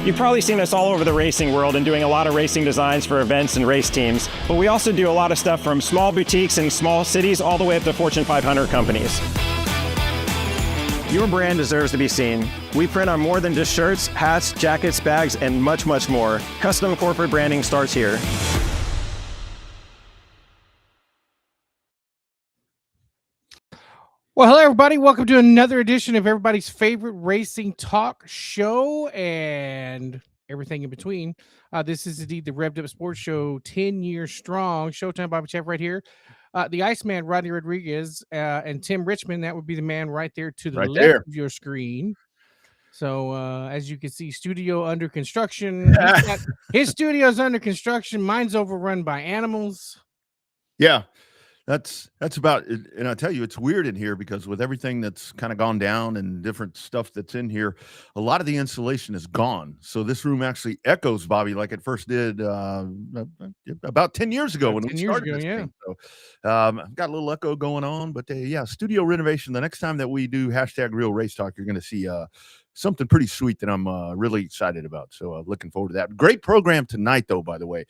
You've probably seen us all over the racing world and doing a lot of racing designs for events and race teams, but we also do a lot of stuff from small boutiques in small cities all the way up to Fortune 500 companies. Your brand deserves to be seen. We print on more than just shirts, hats, jackets, bags, and much, much more. Custom corporate branding starts here. Well, hello, everybody. Welcome to another edition of everybody's favorite racing talk show and everything in between. This is indeed the Revved Up Sports Show, 10 years strong. Showtime Bobby Chef right here. The Iceman, Rodney Rodriguez, and Tim Richmond. That would be the man right there to the left of your screen. So, as you can see, studio under construction. His studio's under construction. Mine's overrun by animals. Yeah. That's about it. And I tell you, it's weird in here because with everything that's kind of gone down and different stuff that's in here, a lot of the insulation is gone. So this room actually echoes, Bobby, like it first did about 10 years ago when we started this thing. So I've got a little echo going on, but yeah, studio renovation. The next time that we do #Real Race Talk, you're going to see something pretty sweet that I'm really excited about. So looking forward to that. Great program tonight, though, by the way.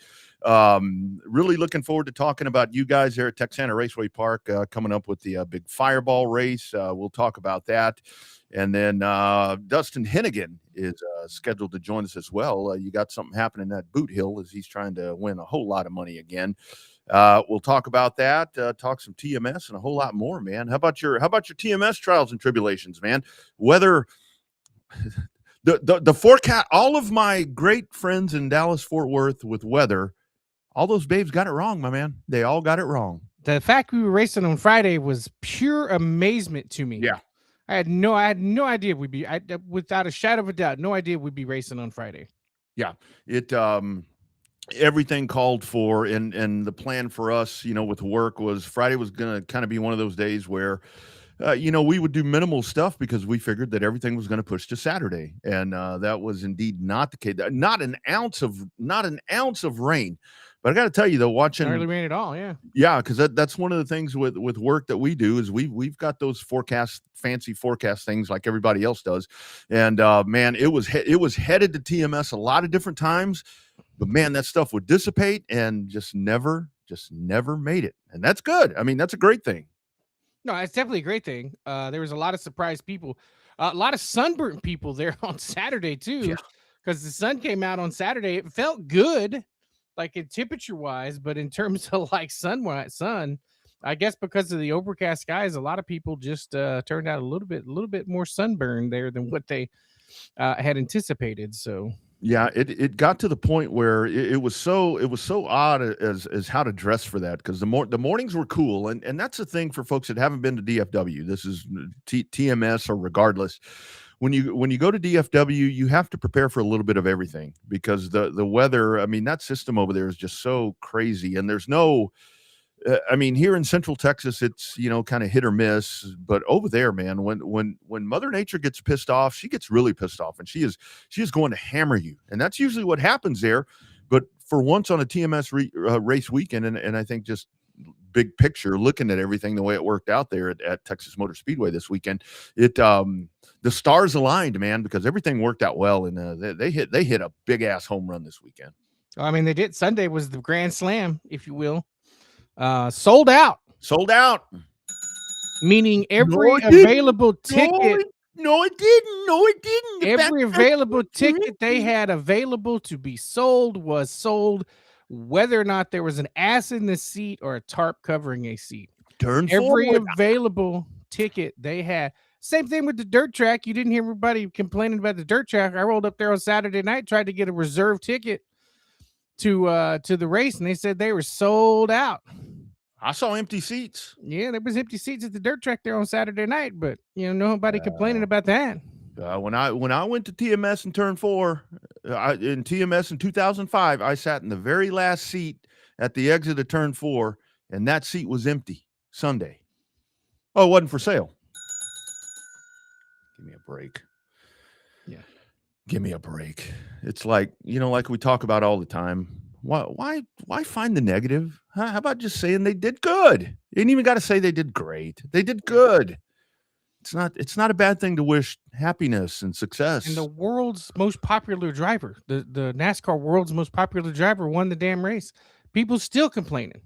Really looking forward to talking about you guys there at Texana Raceway Park coming up with the big Fireball race. We'll talk about that. And then Dustin Hennigan is scheduled to join us as well. You got something happening at Boot Hill as he's trying to win a whole lot of money again. We'll talk about that, talk some TMS and a whole lot more, man. How about your TMS trials and tribulations, man? Whether the forecast, all of my great friends in Dallas Fort Worth with weather, all those babes got it wrong, my man. They all got it wrong. The fact we were racing on Friday was pure amazement to me. Yeah, I had no idea we'd be, without a shadow of a doubt, no idea we'd be racing on Friday. Yeah, it everything called for, and the plan for us, with work was Friday was going to kind of be one of those days where we would do minimal stuff because we figured that everything was going to push to Saturday, and that was indeed not the case. Not an ounce of rain. But I got to tell you, though, watching hardly rain at all, yeah, because that's one of the things with work that we do is we've got those fancy forecast things like everybody else does, and man, it was headed to TMS a lot of different times, but man, that stuff would dissipate and just never made it, and that's good. I mean, that's a great thing. No, it's definitely a great thing. There was a lot of surprised people, a lot of sunburnt people there on Saturday too, because the sun came out on Saturday. It felt good, like in temperature wise, but in terms of like sun, I guess because of the overcast skies, a lot of people just turned out a little bit more sunburned there than what they had anticipated. So. Yeah, it got to the point where it was so odd as how to dress for that, because the mornings were cool, and that's the thing for folks that haven't been to DFW. This is TMS or regardless. When you go to DFW, you have to prepare for a little bit of everything because the weather. I mean, that system over there is just so crazy, and there's no. Here in Central Texas, it's kind of hit or miss, but over there, man, when Mother Nature gets pissed off, she gets really pissed off, and she is going to hammer you, and that's usually what happens there. But for once on a TMS race weekend, and I think just big picture, looking at everything the way it worked out there at Texas Motor Speedway this weekend, the stars aligned, man, because everything worked out well, and they hit a big ass home run this weekend. I mean, they did. Sunday was the Grand Slam, if you will. Sold out, meaning every available ticket. No, it didn't. Every available ticket they had available to be sold was sold, whether or not there was an ass in the seat or a tarp covering a seat. Every available ticket they had. Same thing with the dirt track. You didn't hear everybody complaining about the dirt track. I rolled up there on Saturday night, tried to get a reserve ticket to the race, and they said they were sold out. I saw empty seats. Yeah, there was empty seats at the dirt track there on Saturday night, but nobody complaining about that. When I went to TMS in Turn 4, in TMS in 2005, I sat in the very last seat at the exit of Turn 4, and that seat was empty Sunday. Oh, it wasn't for sale. Give me a break. Yeah. Give me a break. It's like, like we talk about all the time. Why find the negative? How about just saying they did good? You ain't even got to say they did great. They did good. it's not a bad thing to wish happiness and success. And the world's most popular driver, the NASCAR world's most popular driver, won the damn race. People still complaining.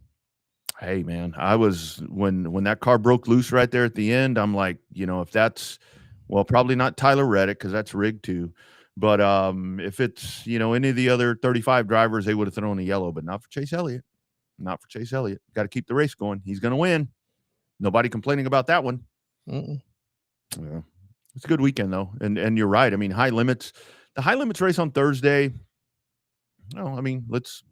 Hey man, I was when that car broke loose right there at the end, I'm like, if that's probably not Tyler Reddick because that's rigged too. But if it's any of the other 35 drivers, they would have thrown a yellow, but not for Chase Elliott. Not for Chase Elliott. Got to keep the race going. He's going to win. Nobody complaining about that one. Mm-mm. Yeah. It's a good weekend though, and you're right. I mean, the high limits race on Thursday. No, I mean, let's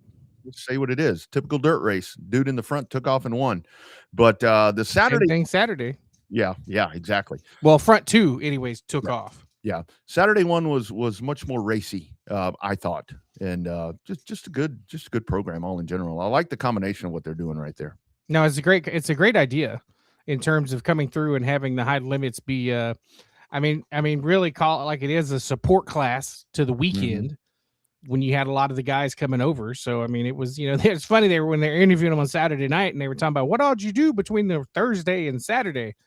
say what it is. Typical dirt race. Dude in the front took off and won. But the Saturday Same thing Saturday. Yeah, exactly. Well, front two, anyways, took off. Yeah. Saturday one was much more racy, I thought. And just a good program all in general. I like the combination of what they're doing right there. No, it's a great idea in terms of coming through and having the high limits be I mean, really call it like it is, a support class to the weekend. When you had a lot of the guys coming over. So, I mean, it was, it's funny when they were interviewing them on Saturday night and they were talking about what all did you do between the Thursday and Saturday?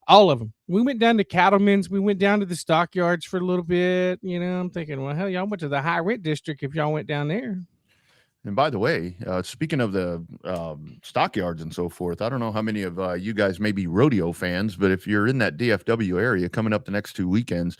All of them. We went down to Cattlemen's. We went down to the stockyards for a little bit. I'm thinking, well, hell, y'all went to the high rent district if y'all went down there. And by the way, speaking of the stockyards and so forth, I don't know how many of you guys may be rodeo fans, but if you're in that DFW area coming up the next 2 weekends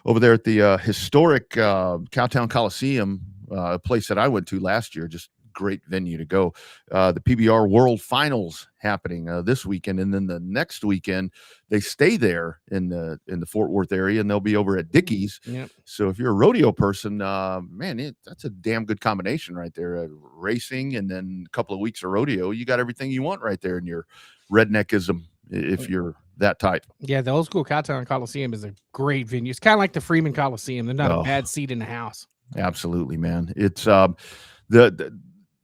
over there at the historic Cowtown Coliseum, a place that I went to last year, just great venue to go. The PBR World Finals happening this weekend, and then the next weekend they stay there in the Fort Worth area, and they'll be over at Dickey's. Yep. So if you're a rodeo person, man, that's a damn good combination right there. Racing and then a couple of weeks of rodeo, you got everything you want right there in your redneckism if you're that type. Yeah, the old school Cowtown Coliseum is a great venue. It's kind of like the Freeman Coliseum. They're not a bad seat in the house. Absolutely, man. It's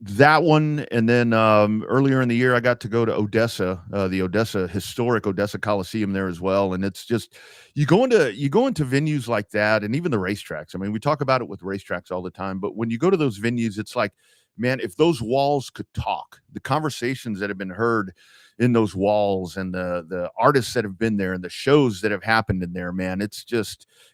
that one, and then earlier in the year, I got to go to Odessa, the historic Odessa Coliseum there as well. And it's just you go into venues like that, and even the racetracks. I mean, we talk about it with racetracks all the time, but when you go to those venues, it's like, man, if those walls could talk, the conversations that have been heard in those walls, and the artists that have been there, and the shows that have happened in there, man, it's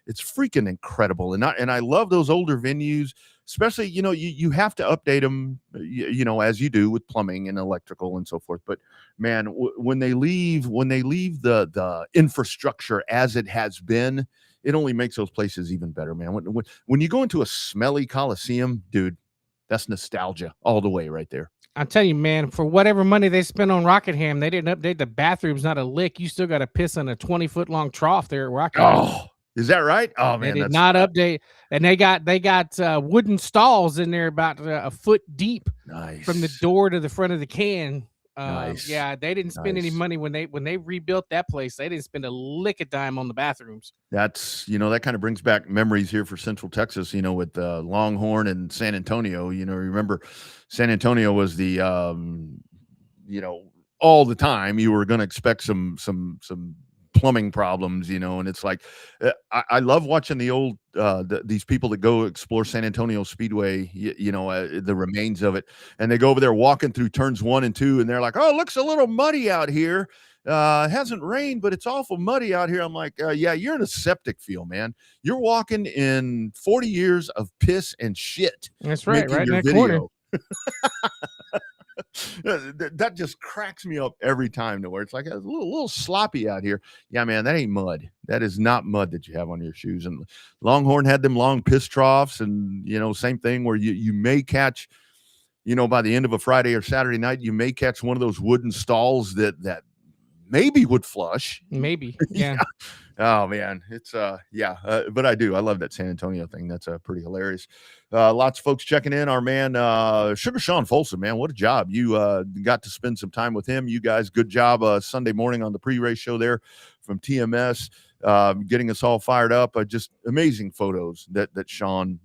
freaking incredible. And I love those older venues. Especially, you have to update them, as you do with plumbing and electrical and so forth. But man, when they leave the infrastructure as it has been, it only makes those places even better, man. When you go into a smelly Coliseum, dude, that's nostalgia all the way right there. I'm telling you, man, for whatever money they spent on Rockingham, they didn't update the bathrooms, not a lick. You still got to piss in a 20-foot long trough there at Rockingham. Oh, is that right? Oh man, they did not update, and they got wooden stalls in there about a foot deep, from the door to the front of the can. Nice. Yeah, they didn't spend any money when they rebuilt that place. They didn't spend a lick of dime on the bathrooms. That's that kind of brings back memories here for Central Texas. With Longhorn and San Antonio. Remember, San Antonio was the all the time you were going to expect some plumbing problems, and it's like I love watching the old these people that go explore San Antonio Speedway, the remains of it, and they go over there walking through turns 1 and 2, and they're like, oh, it looks a little muddy out here. It hasn't rained, but it's awful muddy out here. I'm like, yeah, you're in a septic field, man. You're walking in 40 years of piss and shit. That's right in that corner. That just cracks me up every time, to where it's like a little sloppy out here. Yeah, man, that ain't mud. That is not mud that you have on your shoes. And Longhorn had them long piss troughs, and same thing where you may catch, by the end of a Friday or Saturday night, you may catch one of those wooden stalls that maybe would flush. Maybe, yeah. Oh man, it's but I love that San Antonio thing. That's pretty hilarious. Lots of folks checking in. Our man Sugar Sean Folsom, man, what a job. You got to spend some time with him. You guys, good job Sunday morning on the pre-race show there from TMS, getting us all fired up. Just amazing photos that Sean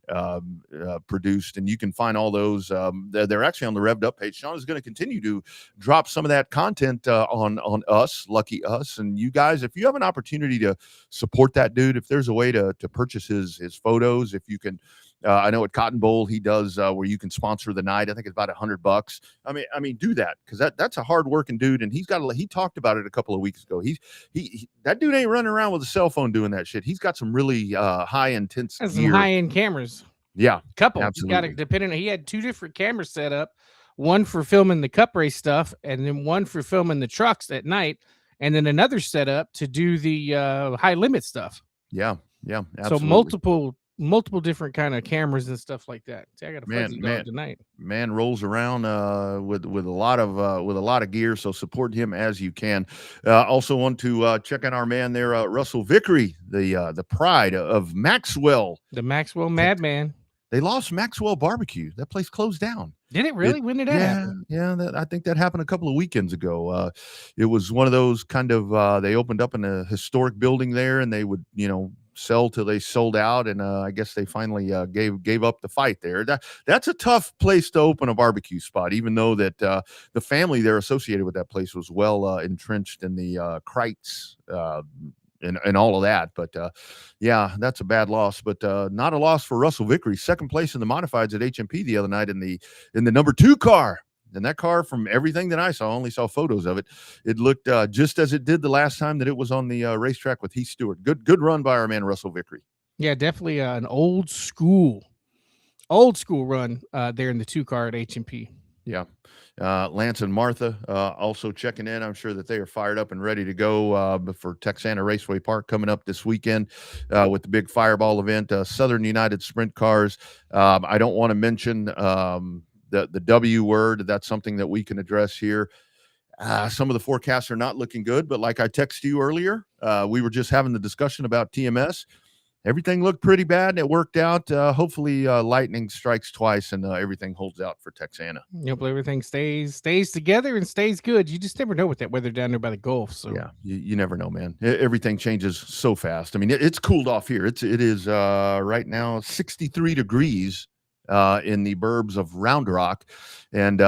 produced, and you can find all those. They're actually on the Revved Up page. Sean is going to continue to drop some of that content on us, lucky us, and you guys. If you have an opportunity to support that dude, if there's a way to purchase his photos, if you can I know at Cotton Bowl he does where you can sponsor the night. I think it's about $100. I mean, do that because that's a hard working dude, and he talked about it a couple of weeks ago. He that dude ain't running around with a cell phone doing that shit. He's got some really high intense gear. Some high end cameras. Yeah, couple. absolutely. He had 2 different cameras set up, one for filming the cup race stuff, and then one for filming the trucks at night, and then another setup to do the high limit stuff. Yeah, absolutely. So multiple different kind of cameras and stuff like that. See, I got a fuzzy dog tonight. Man rolls around with a lot of gear, so support him as you can. Also want to check on our man there, Russell Vickery, the pride of Maxwell, the Maxwell Madman. They lost Maxwell Barbecue. That place closed down. Did it really? When did that happen? Yeah, I think that happened a couple of weekends ago. It was one of those kind of they opened up in a historic building there, and they would sell till they sold out, and I guess they finally gave up the fight there. That's a tough place to open a barbecue spot, even though that the family there associated with that place was well entrenched in the Kreitz and all of that. But yeah, that's a bad loss, but not a loss for Russell Vickery. Second place in the modifieds at HMP the other night in the number 2 car. And that car, from everything that I saw, only saw photos of it, it looked just as it did the last time that it was on the racetrack with Heath Stewart. Good run by our man Russell Vickery. Yeah, definitely an old school run there in the 2 car at HMP. Yeah. Lance and Martha also checking in. I'm sure that they are fired up and ready to go for Texana Raceway Park coming up this weekend with the big Fireball event. Southern United Sprint Cars. I don't want to mention the W word. That's something that we can address here. Some of the forecasts are not looking good, but like I texted you earlier, we were just having the discussion about TMS. Everything looked pretty bad, and it worked out. Hopefully, lightning strikes twice, and everything holds out for Texana. Yep, everything stays together and stays good. You just never know with that weather down there by the Gulf. So yeah, you never know, man. Everything changes so fast. I mean, it's cooled off here. It is right now 63 degrees in the burbs of Round Rock, and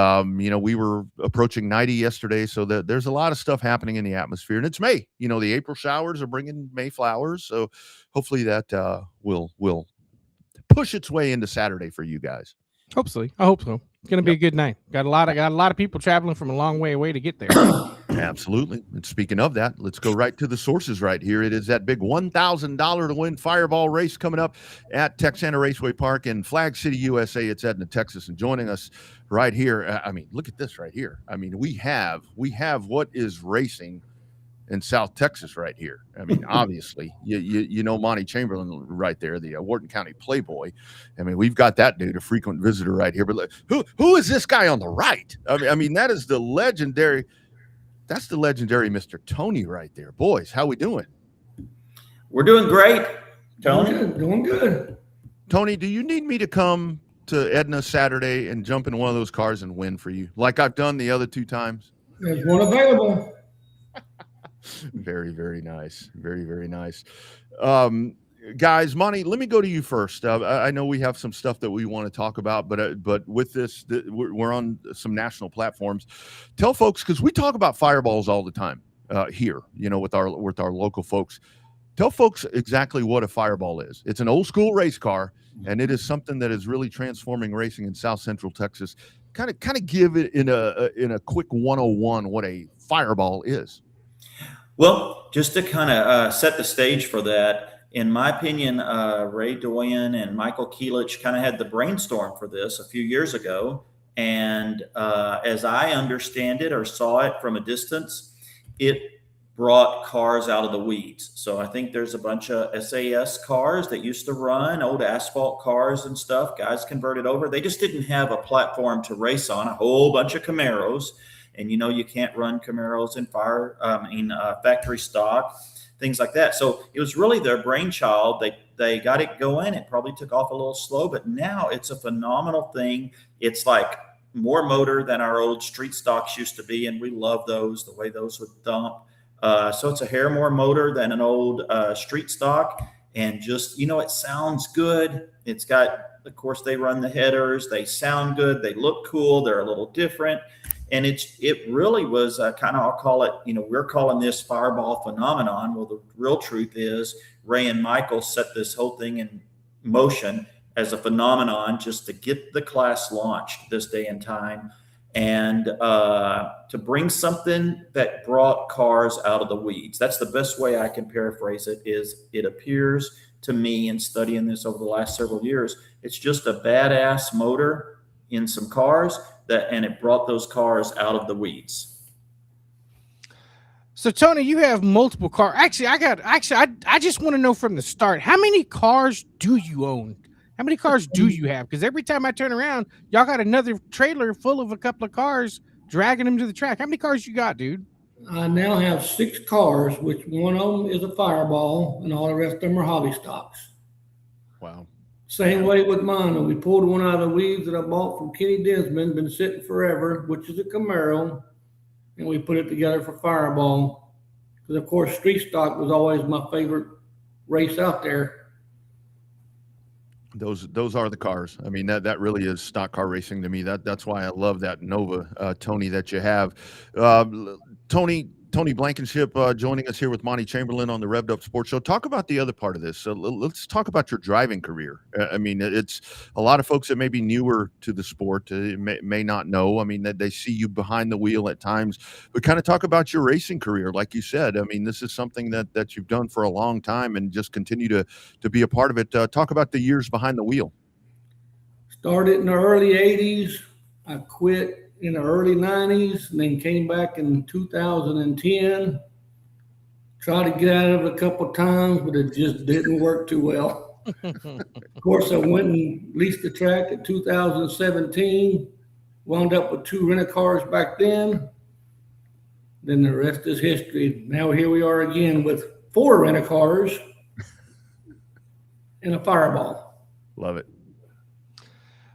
we were approaching 90 yesterday, so there's a lot of stuff happening in the atmosphere, and it's May. The April showers are bringing May flowers, so hopefully that will push its way into Saturday for you guys. Hopefully, I hope so. It's gonna be a good night. Got a lot of people traveling from a long way away to get there. Absolutely. And speaking of that, let's go right to the sources right here. It is that big $1,000 to win Fireball race coming up at Texana Raceway Park in Flag City, USA. It's Edna, Texas. And joining us right here, I mean, look at this right here. I mean, we have what is racing in South Texas right here. I mean, obviously, you know Monty Chamberlain right there, the Wharton County Playboy. I mean, we've got that dude, a frequent visitor right here. But who is this guy on the right? I mean, that is the legendary. That's the legendary Mr. Tony right there. Boys, how we doing? We're doing great, Tony. Doing good. Tony, do you need me to come to Edna Saturday and jump in one of those cars and win for you, like I've done the other 2 times? There's one available. Very, very nice. Very, very nice. Guys, Monty, let me go to you first. I know we have some stuff that we want to talk about, but with this, we're on some national platforms. Tell folks, because we talk about fireballs all the time here, with our local folks. Tell folks exactly what a fireball is. It's an old school race car, and it is something that is really transforming racing in South Central Texas. Kind of give it in a quick 101 what a fireball is. Well, just to kind of set the stage for that, in my opinion, Ray Doyen and Michael Keelich kind of had the brainstorm for this a few years ago. And as I understand it or saw it from a distance, it brought cars out of the weeds. So I think there's a bunch of SAS cars that used to run, old asphalt cars and stuff. Guys converted over. They just didn't have a platform to race on, a whole bunch of Camaros. And, you can't run Camaros in factory stock, things like that. So it was really their brainchild. They got it going. It probably took off a little slow, but now it's a phenomenal thing. It's like more motor than our old street stocks used to be. And we love those, the way those would thump. So it's a hair more motor than an old street stock. And just, it sounds good. It's got, of course, they run the headers. They sound good. They look cool. They're a little different. And it really was kind of, I'll call it, we're calling this fireball phenomenon. Well, the real truth is Ray and Michael set this whole thing in motion as a phenomenon just to get the class launched this day and time, and to bring something that brought cars out of the weeds. That's the best way I can paraphrase it. Is it appears to me, in studying this over the last several years, it's just a badass motor in some cars and it brought those cars out of the weeds. So Tony, you have multiple cars. Actually, I just want to know from the start, how many cars do you own? How many cars do you have? Because every time I turn around, y'all got another trailer full of a couple of cars dragging them to the track. How many cars you got, dude? I now have 6 cars, which one of them is a Fireball, and all the rest of them are hobby stocks. Wow. Same way with mine. We pulled one out of the weeds that I bought from Kenny Dinsman, been sitting forever, which is a Camaro, and we put it together for Fireball. Because, of course, street stock was always my favorite race out there. Those are the cars. I mean, that really is stock car racing to me. That's why I love that Nova, Tony, that you have. Tony Blankenship joining us here with Monty Chamberlain on the Revved Up Sports Show. Talk about the other part of this. So let's talk about your driving career. I mean, it's a lot of folks that may be newer to the sport may not know. I mean, that they see you behind the wheel at times, but kind of talk about your racing career. Like you said, I mean, this is something that you've done for a long time and just continue to be a part of it. Talk about the years behind the wheel. Started in the early 80s. I quit in the early 90s, and then came back in 2010. Tried to get out of it a couple of times, but it just didn't work too well. Of course, I went and leased the track in 2017, wound up with 2 rental cars back then. Then the rest is history. Now here we are again with 4 rental cars and a Fireball. Love it.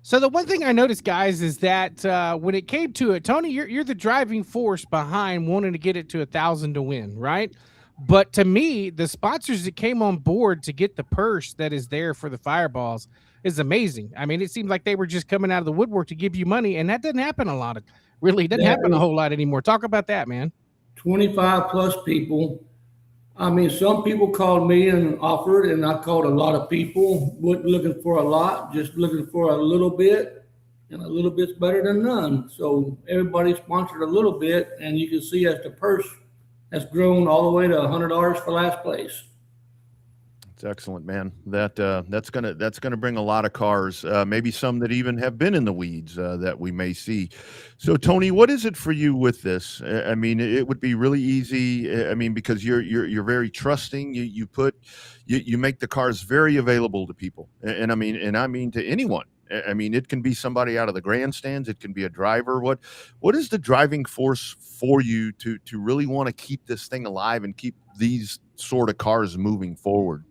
So the one thing I noticed, guys, is that when it came to it, Tony, you're the driving force behind wanting to get it to 1,000 to win, right? But to me, the sponsors that came on board to get the purse that is there for the Fireballs is amazing. I mean, it seemed like they were just coming out of the woodwork to give you money, and that doesn't happen a lot. It doesn't happen a whole lot anymore. Talk about that, man. 25 plus people. I mean, some people called me and offered, and I called a lot of people. Wasn't looking for a lot, just looking for a little bit, and a little bit's better than none. So everybody sponsored a little bit, and you can see as the purse has grown all the way to $100 for last place. It's excellent, man. That's gonna bring a lot of cars, maybe some that even have been in the weeds that we may see. So, Tony, what is it for you with this? I mean, it would be really easy. I mean, because you're very trusting. You make the cars very available to people, and I mean to anyone. I mean, it can be somebody out of the grandstands. It can be a driver. What is the driving force for you to really want to keep this thing alive and keep these sort of cars moving forward?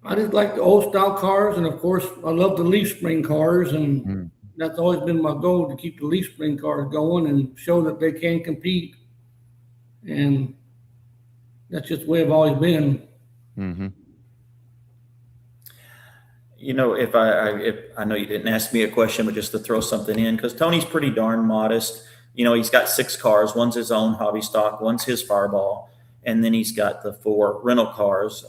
I just like the old style cars, and of course, I love the leaf spring cars, and that's always been my goal, to keep the leaf spring cars going and show that they can compete. And that's just the way I've always been. Mm-hmm. You know, if I know you didn't ask me a question, but just to throw something in, because Tony's pretty darn modest. You know, he's got 6 cars. One's his own hobby stock, one's his Fireball, and then he's got the 4 rental cars.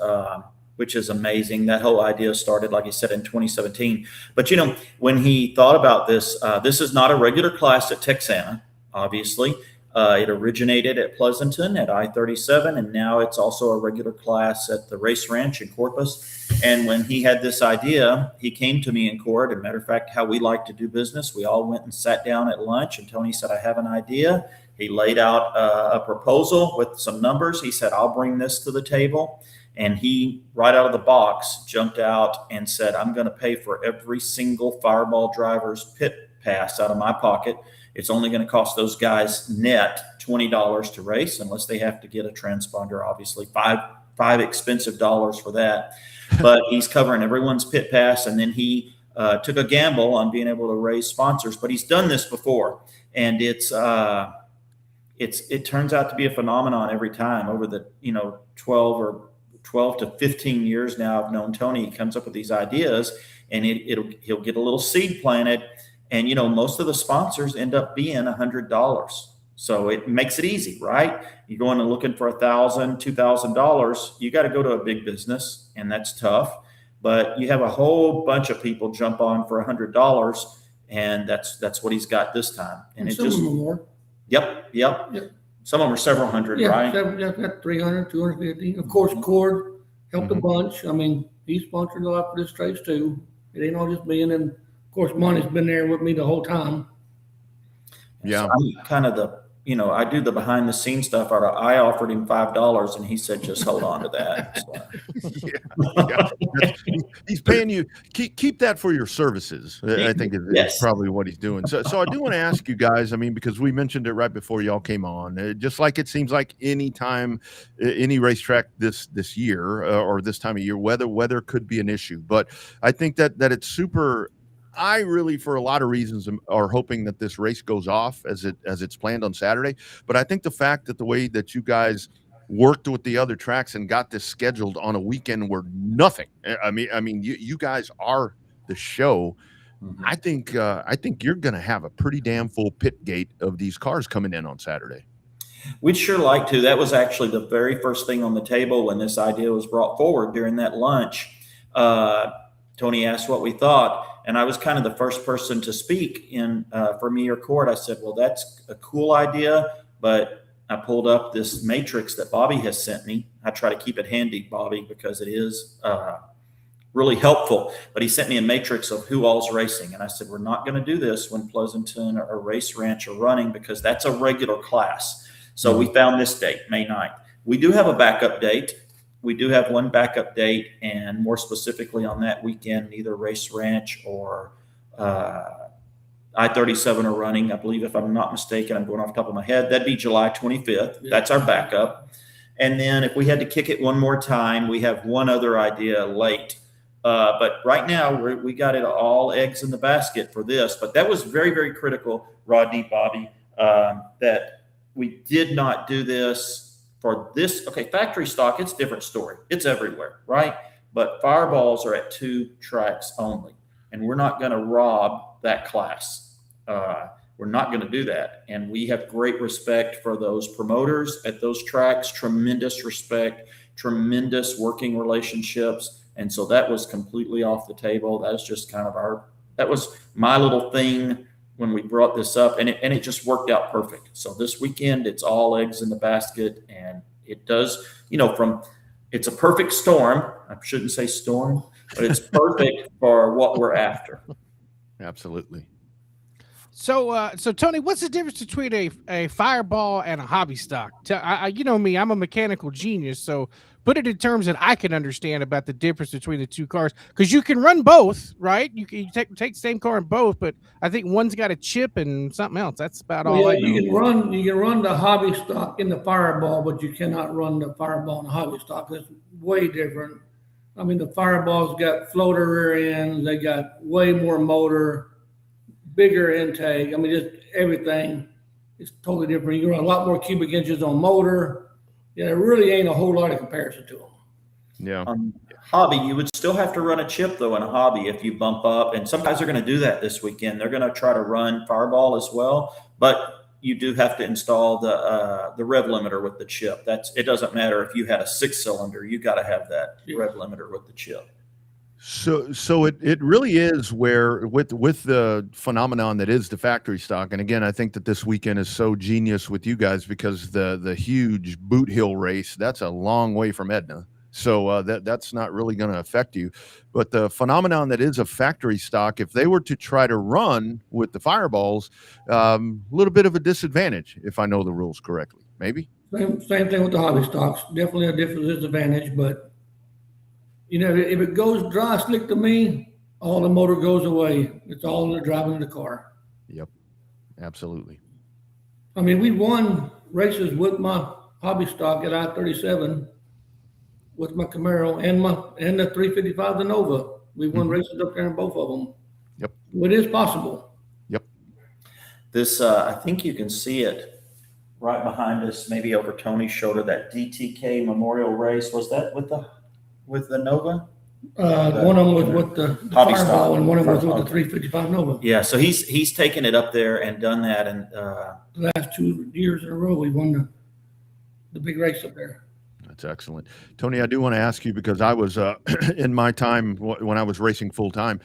Which is amazing. That whole idea started, like you said, in 2017. But, you know, when he thought about this, this is not a regular class at Texana, obviously. It originated at Pleasanton at I-37, and now it's also a regular class at the Race Ranch in Corpus. And when he had this idea, he came to me in court. As a matter of fact, how we like to do business, we all went and sat down at lunch, and Tony said, I have an idea. He laid out a proposal with some numbers. He said, I'll bring this to the table. And he, right out of the box, jumped out and said, I'm going to pay for every single Fireball driver's pit pass out of my pocket. It's only going to cost those guys net $20 to race, unless they have to get a transponder, obviously, five expensive dollars for that. But he's covering everyone's pit pass. And then he took a gamble on being able to raise sponsors. But he's done this before. And it turns out to be a phenomenon every time. Over the 12 to 15 years now I've known Tony. He comes up with these ideas, and he'll get a little seed planted, and most of the sponsors end up being $100. So it makes it easy, right? You're going and looking for $1,000, $2,000. You got to go to a big business, and that's tough. but you have a whole bunch of people jump on for $100, and that's what he's got this time. And it some just of them more. Yep. Some of them are several hundred, Yeah, right? got 300, 250. Of course, Cord helped a bunch. I mean, he sponsored a lot for this race too. It ain't all just me. And then, of course, Monty's been there with me the whole time. Yeah. So I'm kind of I do the behind the scenes stuff. I offered him $5 and he said, just hold on to that. Yeah. He's paying you. Keep that for your services. I think is probably what he's doing. So I do want to ask you guys, I mean, because we mentioned it right before y'all came on, just like it seems like any time, any racetrack this year or this time of year, weather could be an issue. But I think that it's super. I really, for a lot of reasons, are hoping that this race goes off as it's planned on Saturday. But I think the fact that the way that you guys worked with the other tracks and got this scheduled on a weekend where nothing. I mean, you guys are the show. Mm-hmm. I think you're going to have a pretty damn full pit gate of these cars coming in on Saturday. We'd sure like to. That was actually the very first thing on the table when this idea was brought forward during that lunch. Tony asked what we thought. And I was kind of the first person to speak for me or Cord. I said, well, that's a cool idea, but I pulled up this matrix that Bobby has sent me. I try to keep it handy, Bobby, because it is really helpful. But he sent me a matrix of who all's racing. And I said, we're not going to do this when Pleasanton or Race Ranch are running because that's a regular class. So we found this date, May 9th. We do have a backup date. We do have one backup date, and more specifically on that weekend, either Race Ranch or I-37 are running. I believe, if I'm not mistaken, I'm going off the top of my head, that'd be July 25th. Yeah. That's our backup. And then if we had to kick it one more time, we have one other idea late. But right now, we got it all eggs in the basket for this. But that was very, very critical, Rodney, Bobby, that we did not do this for this. Okay, factory stock, it's a different story. It's everywhere, right? But fireballs are at 2 tracks only, and we're not going to rob that class. We're not going to do that. And we have great respect for those promoters at those tracks, tremendous respect, tremendous working relationships. And so that was completely off the table. That was just kind of that was my little thing when we brought this up, and it just worked out perfect. So this weekend, it's all eggs in the basket, and it does, it's a perfect storm. I shouldn't say storm, but it's perfect for what we're after. Absolutely. So Tony, what's the difference between a fireball and a hobby stock? You know me, I'm a mechanical genius, so put it in terms that I can understand about the difference between the two cars, because you can run both, right? You take the same car in both, but I think one's got a chip and something else. That's about all I know. You can run the hobby stock in the fireball, but you cannot run the fireball in the hobby stock. It's way different. I mean, the fireball's got floater rear ends, they got way more motor, bigger intake. I mean, just everything is totally different. You can run a lot more cubic inches on motor. Yeah, there really ain't a whole lot of comparison to them. Yeah. Hobby, you would still have to run a chip, though, in a hobby if you bump up. And some guys are going to do that this weekend. They're going to try to run fireball as well. But you do have to install the rev limiter with the chip. It doesn't matter if you had a 6-cylinder. You got to have that rev limiter with the chip. So it really is where with the phenomenon that is the factory stock. And again, I think that this weekend is so genius with you guys because the huge Boot Hill race, that's a long way from Edna. So that's not really going to affect you. But the phenomenon that is a factory stock, if they were to try to run with the fireballs, a little bit of a disadvantage, if I know the rules correctly, maybe. Same thing with the hobby stocks. Definitely a disadvantage, but if it goes dry slick to me, all the motor goes away. It's all in the driving of the car. Yep, absolutely. I mean, we won races with my hobby stock at I-37 with my Camaro and the 355 the Nova. We won races up there in both of them. Yep. It is possible. Yep. This, I think you can see it right behind us, maybe over Tony's shoulder, that DTK Memorial Race. Was that with the Nova? One of them was with the Fireball, and one of them was with the 355 Nova. Yeah, so he's taken it up there and done that, and the last 2 years in a row we won the big race up there. That's excellent. Tony, I do want to ask you, because I was in my time when I was racing full time,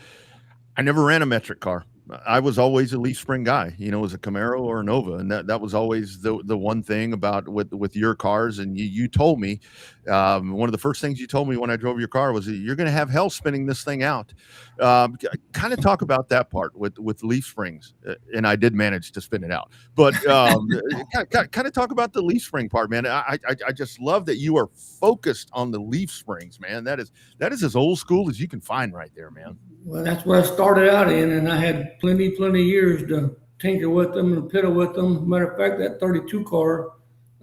I never ran a metric car. I was always a leaf spring guy, as a Camaro or a Nova, and that was always the one thing about with your cars. And you told me, one of the first things you told me when I drove your car was that you're going to have hell spinning this thing out. Kind of talk about that part with leaf springs, and I did manage to spin it out. But kind of talk about the leaf spring part, man. I just love that you are focused on the leaf springs, man. That is as old school as you can find right there, man. Well, that's what I started out in, and I had plenty years to tinker with them and piddle with them. Matter of fact, that 32 car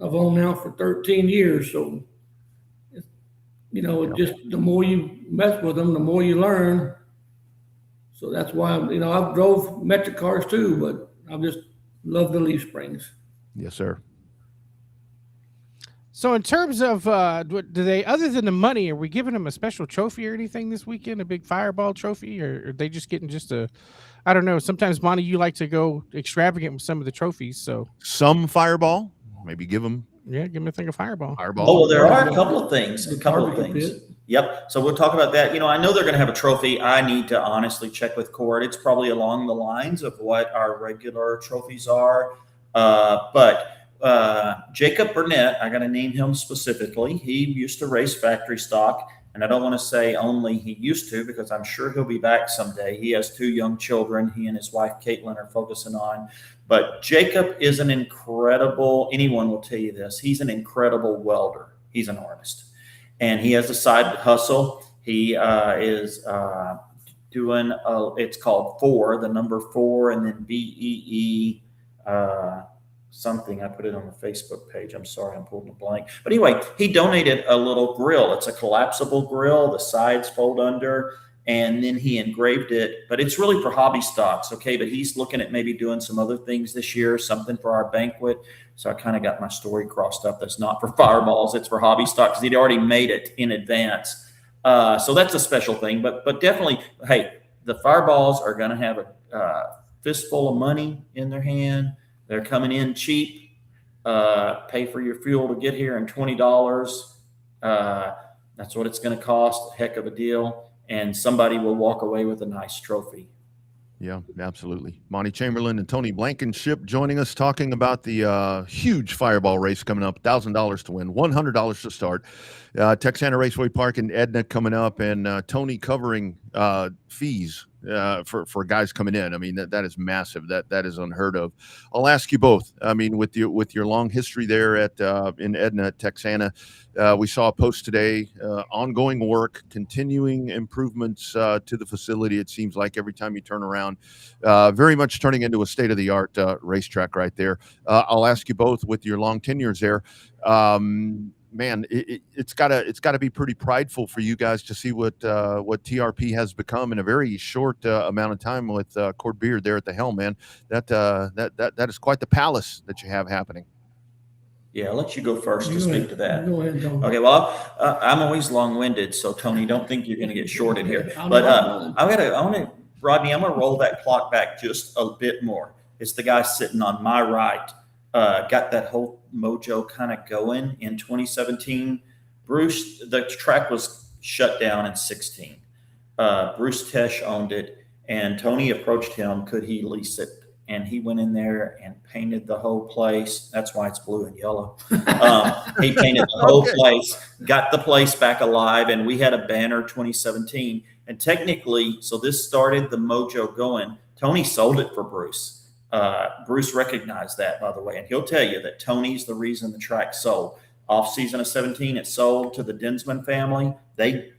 I've owned now for 13 years. So, just the more you mess with them, the more you learn. So that's why, I've drove metric cars too, but I just love the leaf springs. Yes, sir. So in terms of, do they, other than the money, are we giving them a special trophy or anything this weekend, a big fireball trophy, or are they just getting I don't know. Sometimes, Monty, you like to go extravagant with some of the trophies. So some fireball, maybe give them. Yeah, give them a thing of fireball. Oh, well, there are a couple of things. Yep. So we'll talk about that. I know they're going to have a trophy. I need to honestly check with Cord. It's probably along the lines of what our regular trophies are. But Jacob Burnett, I got to name him specifically. He used to race factory stock, and I don't want to say only he used to, because I'm sure he'll be back someday. He has 2 young children he and his wife Caitlin are focusing on. But Jacob is an incredible, anyone will tell you this, he's an incredible welder. He's an artist, and he has a side hustle. He is doing it's called 4, the number 4, and then BEE something. I put it on the Facebook page. I'm sorry, I'm pulling a blank. But anyway, he donated a little grill. It's a collapsible grill. The sides fold under, and then he engraved it. But it's really for hobby stocks, okay? But he's looking at maybe doing some other things this year, something for our banquet. So I kind of got my story crossed up. That's not for fireballs. It's for hobby stock, because he'd already made it in advance. So that's a special thing. But definitely, hey, the fireballs are going to have a fistful of money in their hand. They're coming in cheap. Pay for your fuel to get here in $20. That's what it's going to cost. A heck of a deal. And somebody will walk away with a nice trophy. Yeah, absolutely. Monty Chamberlain and Tony Blankenship joining us, talking about the huge fireball race coming up. $1,000 to win, $100 to start. Texana Raceway Park in Edna coming up, and Tony covering fees for guys coming in. I mean, that is massive. That is unheard of. I'll ask you both. I mean, with your long history there in Edna at Texana, we saw a post today, ongoing work, continuing improvements to the facility. It seems like every time you turn around, very much turning into a state-of-the-art racetrack right there. I'll ask you both, with your long tenures there, man, it's gotta be pretty prideful for you guys to see what TRP has become in a very short amount of time with Cord Beard there at the helm, man. That is quite the palace that you have happening. Yeah, I'll let you go first to speak to that. Go ahead, Tony. Okay, well, I'm always long-winded, so Tony, don't think you're going to get shorted here. But Rodney, I'm going to roll that clock back just a bit more. It's the guy sitting on my right. Got that whole mojo kind of going in 2017. Bruce, the track was shut down in 16. Bruce Tesh owned it, and Tony approached him, could he lease it? And he went in there and painted the whole place. That's why it's blue and yellow. He painted the whole place, got the place back alive, and we had a banner 2017. And technically, so this started the mojo going. Tony sold it for Bruce. Bruce recognized that, by the way, and he'll tell you that Tony's the reason the track sold. Off season of 17, it sold to the Dinsman family. They,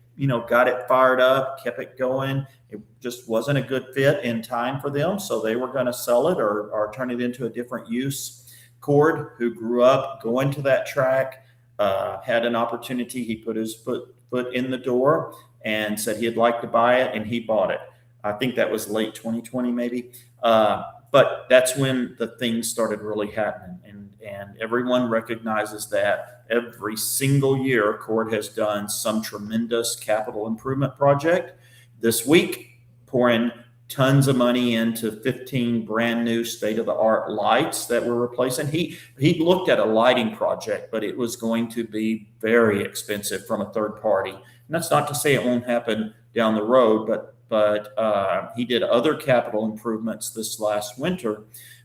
got it fired up, kept it going. It just wasn't a good fit in time for them, so they were going to sell it or turn it into a different use. Cord, who grew up going to that track, had an opportunity. He put his foot in the door and said he'd like to buy it, and he bought it. I think that was late 2020, maybe. But that's when the things started really happening, and everyone recognizes that every single year Cord has done some tremendous capital improvement project. This week, pouring tons of money into 15 brand new state-of-the-art lights that we're replacing. He looked at a lighting project, but it was going to be very expensive from a third party. And that's not to say it won't happen down the road, but he did other capital improvements this last winter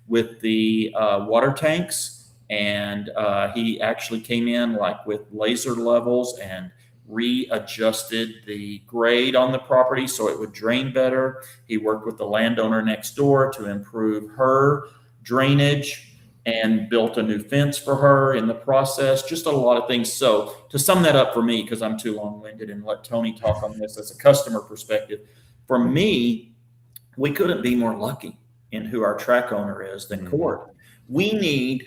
with the water tanks, and he actually came in like with laser levels and readjusted the grade on the property so it would drain better. He worked with the landowner next door to improve her drainage and built a new fence for her in the process. Just a lot of things. So to sum that up for me, because I'm too long-winded, and let Tony talk on this as a customer perspective, for me, we couldn't be more lucky in who our track owner is than Cord. We need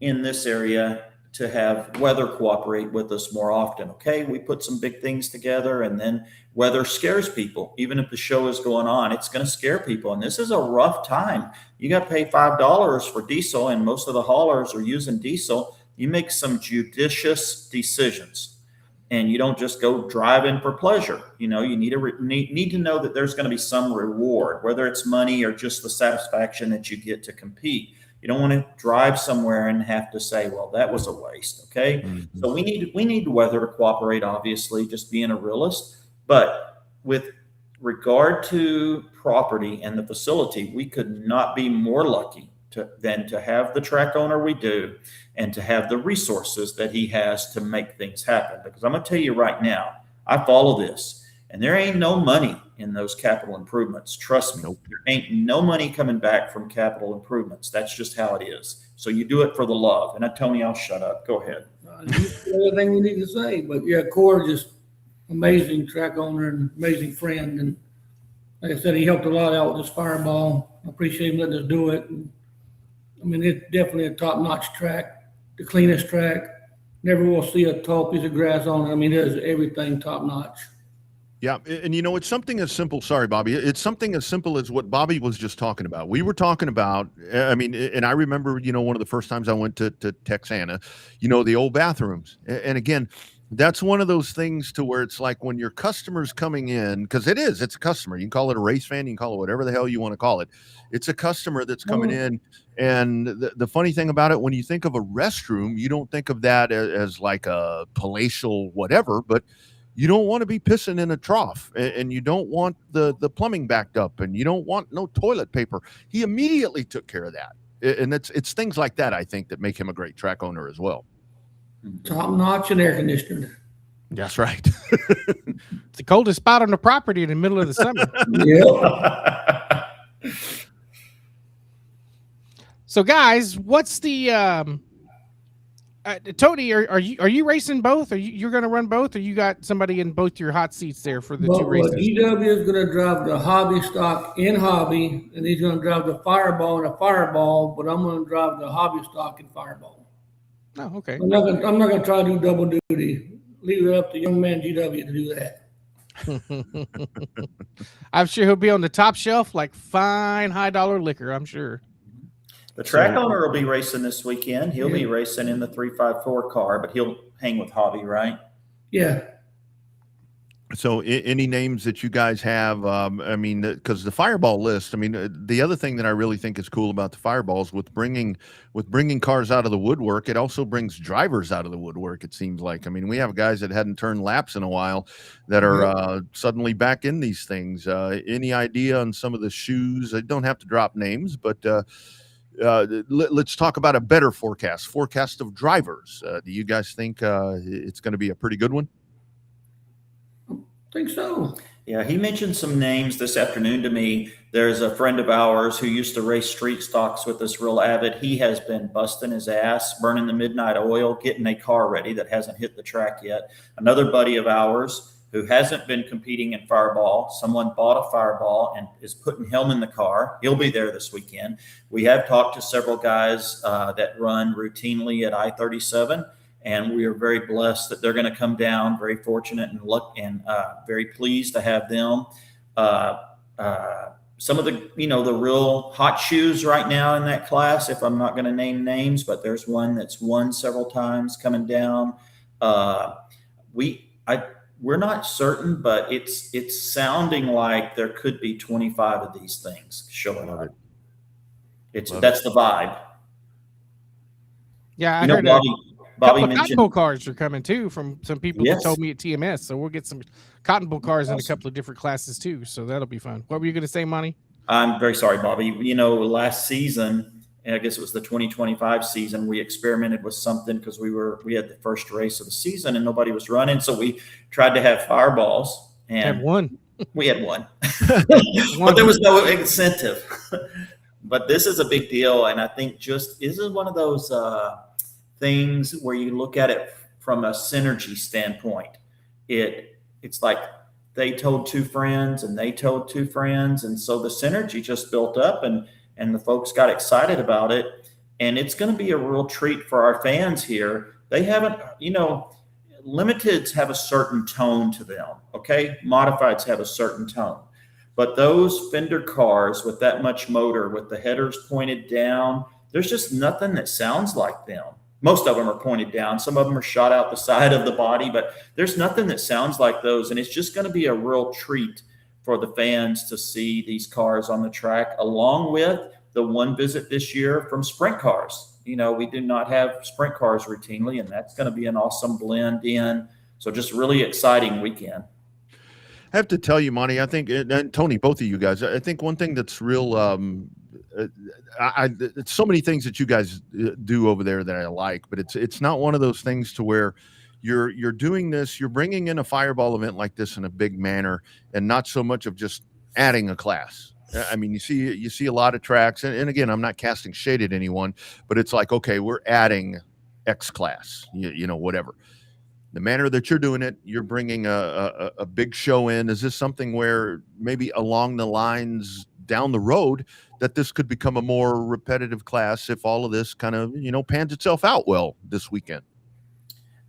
in this area to have weather cooperate with us more often. Okay, we put some big things together, and then weather scares people. Even if the show is going on, it's going to scare people. And this is a rough time. You got to pay $5 for diesel, and most of the haulers are using diesel. You make some judicious decisions, and you don't just go driving for pleasure. You know, you need to know that there's going to be some reward, whether it's money or just the satisfaction that you get to compete. You don't want to drive somewhere and have to say, well, that was a waste. Okay. Mm-hmm. So we need weather to cooperate, obviously, just being a realist. But with regard to property and the facility, we could not be more lucky than to have the track owner we do, and to have the resources that he has to make things happen. Because I'm going to tell you right now, I follow this, and there ain't no money in those capital improvements. Trust me, there ain't no money coming back from capital improvements. That's just how it is. So you do it for the love. And Tony, I'll shut up. Go ahead. Everything we need to say, but yeah, Cord just amazing track owner and amazing friend. And like I said, he helped a lot out with this Fireball. I appreciate him letting us do it. And, I mean, it's definitely a top-notch track, the cleanest track. Never will see a tall piece of grass on it. I mean, it is everything top-notch. Yeah, and you know, it's something as simple, sorry, Bobby, it's something as simple as what Bobby was just talking about. We were talking about, I mean, and I remember, you know, one of the first times I went to Texana, you know, the old bathrooms. And again, that's one of those things to where it's like when your customer's coming in, because it's a customer. You can call it a race fan, you can call it whatever the hell you want to call it. It's a customer that's coming in. And the funny thing about it, when you think of a restroom, you don't think of that as like a palatial whatever, but you don't want to be pissing in a trough, and you don't want the plumbing backed up, and you don't want no toilet paper. He immediately took care of that. And it's things like that, I think, that make him a great track owner as well. Top notch and air conditioned. That's right. It's the coldest spot on the property in the middle of the summer. Yeah. So guys, what's the Tony, are you racing both? You're going to run both, or you got somebody in both your hot seats there for the two races? GW is going to drive the hobby stock in hobby, and he's going to drive the Fireball in a Fireball, but I'm going to drive the hobby stock in Fireball. Oh, okay. I'm not going to try to do double duty. Leave it up to young man GW to do that. I'm sure he'll be on the top shelf like fine high-dollar liquor, I'm sure. The track owner will be racing this weekend. He'll be racing in the 354 car, but he'll hang with hobby, right? Yeah. So any names that you guys have, I mean, because the Fireball list, I mean, the other thing that I really think is cool about the Fireballs with bringing cars out of the woodwork, it also brings drivers out of the woodwork, it seems like. I mean, we have guys that hadn't turned laps in a while that are suddenly back in these things. Any idea on some of the shoes? I don't have to drop names, but let's talk about a better forecast of drivers. Do you guys think it's going to be a pretty good one? I think so. Yeah, he mentioned some names this afternoon to me. There's a friend of ours who used to race street stocks with us real avid. He has been busting his ass, burning the midnight oil, getting a car ready that hasn't hit the track yet. Another buddy of ours who hasn't been competing in Fireball. Someone bought a Fireball and is putting him in the car. He'll be there this weekend. We have talked to several guys that run routinely at I-37, and we are very blessed that they're going to come down. Very fortunate and very pleased to have them. Some of the, the real hot shoes right now in that class, if I'm not going to name names, but there's one that's won several times coming down. we're not certain, but it's sounding like there could be 25 of these things showing up. That's the vibe. Yeah, I You know, heard Bobby a couple of mentioned Cotton Bowl cars are coming too from some people that Yes. told me at TMS. So we'll get some Cotton Bowl cars in a couple of different classes too. So that'll be fun. What were you going to say, Monty? I'm very sorry, Bobby. You know, last season, and I guess it was the 2025 season, we experimented with something because we had the first race of the season and nobody was running. So we tried to have fireballs, and Had one. we had one. But there was no incentive. But this is a big deal, and I think this is one of those things where you look at it from a synergy standpoint. It's like they told two friends and they told two friends, and so the synergy just built up, and the folks got excited about it, and it's going to be a real treat for our fans here. They haven't, limiteds have a certain tone to them, okay? Modifieds have a certain tone. But those fender cars with that much motor, with the headers pointed down, there's just nothing that sounds like them. Most of them are pointed down. Some of them are shot out the side of the body, but there's nothing that sounds like those. And it's just going to be a real treat for the fans to see these cars on the track, along with the one visit this year from sprint cars. You know, we do not have sprint cars routinely, and that's going to be an awesome blend in. So just really exciting weekend. I have to tell you, Monty, I think, and Tony, both of you guys, I think one thing that's real, it's so many things that you guys do over there that I like, but it's not one of those things to where you're doing this, you're bringing in a fireball event like this in a big manner, and not so much of just adding a class. I mean, you see a lot of tracks, and again, I'm not casting shade at anyone, but it's like, okay, we're adding X class, whatever. The manner that you're doing it, you're bringing a big show in. Is this something where maybe along the lines down the road that this could become a more repetitive class if all of this kind of, pans itself out well this weekend?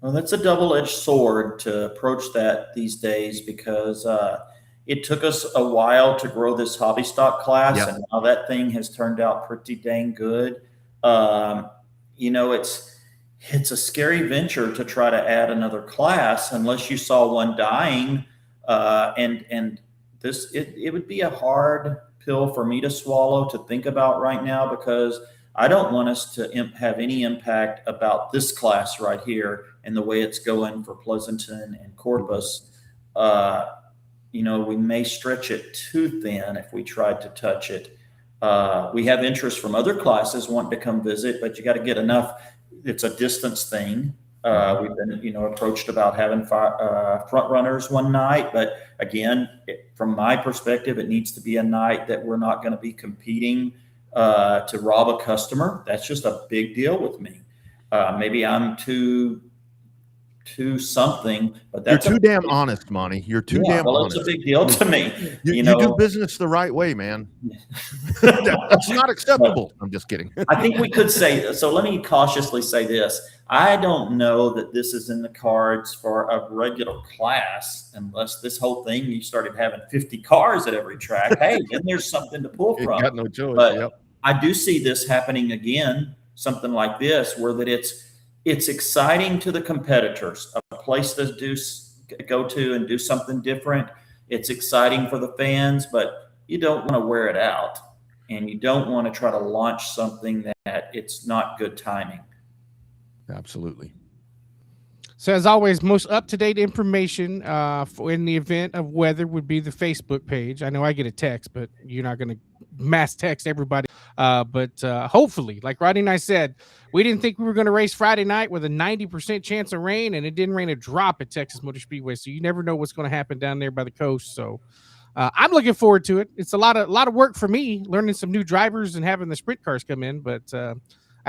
Well, that's a double-edged sword to approach that these days, because it took us a while to grow this hobby stock class, and now that thing has turned out pretty dang good. It's a scary venture to try to add another class unless you saw one dying. And this, it would be a hard pill for me to swallow to think about right now, because I don't want us to have any impact about this class right here and the way it's going for Pleasanton and Corpus. We may stretch it too thin if we tried to touch it. We have interest from other classes wanting to come visit, but you got to get enough. It's a distance thing. We've been, approached about having front runners one night, but again, from my perspective, it needs to be a night that we're not going to be competing to rob a customer. That's just a big deal with me. Maybe I'm too something, but that's you're too damn honest, Monty. You're too damn honest. It's a big deal to me. You do business the right way, man. That's not acceptable. I'm just kidding. I think we could say, so let me cautiously say this. I don't know that this is in the cards for a regular class unless this whole thing, you started having 50 cars at every track. Hey, then there's something to pull from. Got no choice. But I do see this happening again, something like this, where that it's exciting to the competitors, a place to go to and do something different. It's exciting for the fans, but you don't want to wear it out, and you don't want to try to launch something that it's not good timing. Absolutely. So as always, most up-to-date information in the event of weather would be the Facebook page. I know I get a text, but you're not going to mass text everybody. But hopefully, like Rodney and I said, we didn't think we were going to race Friday night with a 90% chance of rain, and it didn't rain a drop at Texas Motor Speedway. So you never know what's going to happen down there by the coast. So I'm looking forward to it. It's a lot of work for me, learning some new drivers and having the sprint cars come in. But I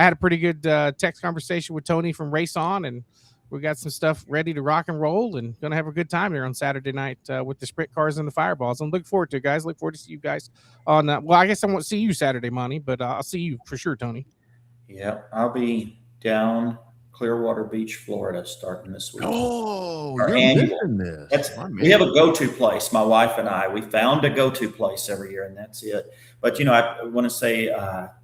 had a pretty good text conversation with Tony from Race On, and we got some stuff ready to rock and roll, and going to have a good time there on Saturday night with the sprint cars and the fireballs. I'm looking forward to it, guys. Look forward to see you guys on well, I guess I won't see you Saturday, Monty, but I'll see you for sure, Tony. Yeah, I'll be down Clearwater Beach, Florida, starting this week. Oh, our you're annual. This. We have a go-to place, my wife and I. We found a go-to place every year, and that's it. But, I want to say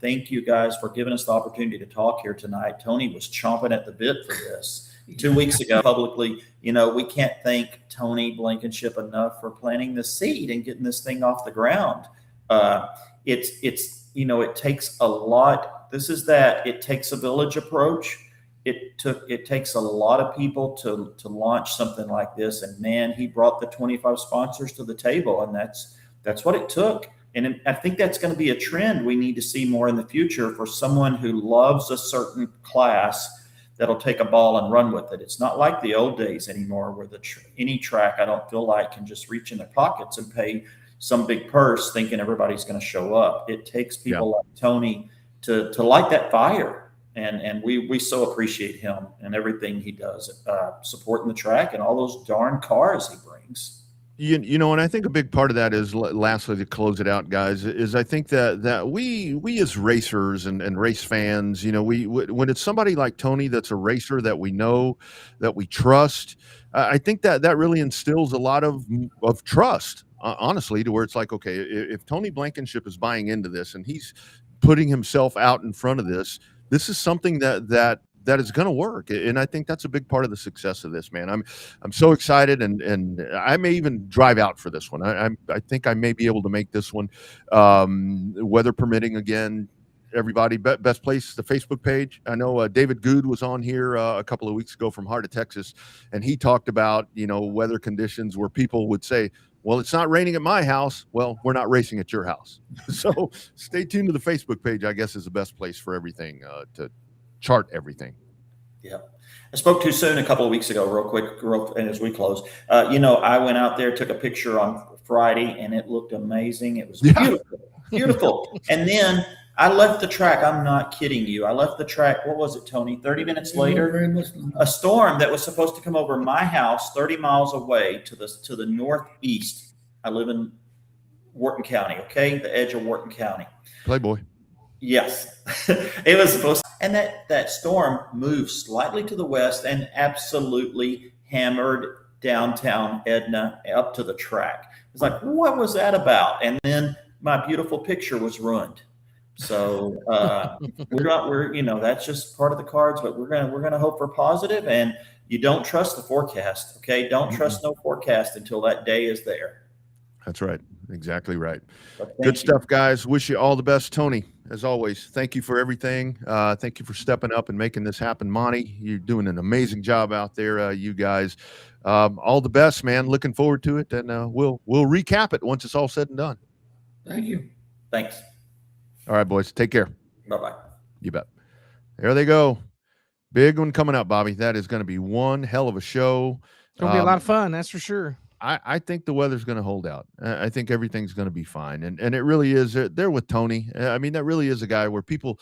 thank you guys for giving us the opportunity to talk here tonight. Tony was chomping at the bit for this. 2 weeks ago publicly, we can't thank Tony Blankenship enough for planting the seed and getting this thing off the ground. It takes a lot. It takes a village approach. It takes a lot of people to launch something like this. And man, he brought the 25 sponsors to the table, and that's what it took. And I think that's going to be a trend we need to see more in the future for someone who loves a certain class that'll take a ball and run with it. It's not like the old days anymore where any track, I don't feel like, can just reach in their pockets and pay some big purse thinking everybody's going to show up. It takes people like Tony to light that fire. And we so appreciate him and everything he does, supporting the track and all those darn cars he brings. And I think a big part of that is, lastly, to close it out, guys, is I think that we as racers and race fans, when it's somebody like Tony that's a racer that we know, that we trust, I think that really instills a lot of trust, honestly, to where it's like, okay, if Tony Blankenship is buying into this and he's putting himself out in front of this is something that is going to work. And I think that's a big part of the success of this, man. I'm so excited, and I may even drive out for this one. I think I may be able to make this one, weather permitting. Again, everybody, best place, the Facebook page. I know David Good was on here a couple of weeks ago from Heart of Texas, and he talked about, weather conditions where people would say, well, it's not raining at my house. Well, we're not racing at your house. So stay tuned to the Facebook page, I guess, is the best place for everything, to chart everything. Yeah. I spoke too soon a couple of weeks ago, real quick, and as we close, I went out there, took a picture on Friday, and it looked amazing. It was beautiful. And then I left the track. I'm not kidding you. I left the track. What was it, Tony? 30 minutes later, a storm that was supposed to come over my house 30 miles away to the northeast. I live in Wharton County, okay? The edge of Wharton County. Playboy. Yes. It was supposed to. And that storm moved slightly to the west and absolutely hammered downtown Edna up to the track. It's like, what was that about? And then my beautiful picture was ruined. So that's just part of the cards, but we're gonna hope for positive, and you don't trust the forecast. Okay. Don't trust no forecast until that day is there. That's right. Exactly right. Good stuff, guys. Wish you all the best. Tony, as always, thank you for everything. Thank you for stepping up and making this happen. Monty, you're doing an amazing job out there. You guys, all the best, man. Looking forward to it. And we'll recap it once it's all said and done. Thank you. Thanks. All right, boys. Take care. Bye-bye. You bet. There they go. Big one coming up, Bobby. That is going to be one hell of a show. It's going to be a lot of fun. That's for sure. I think the weather's going to hold out. I think everything's going to be fine. And it really is. They're with Tony. I mean, that really is a guy where people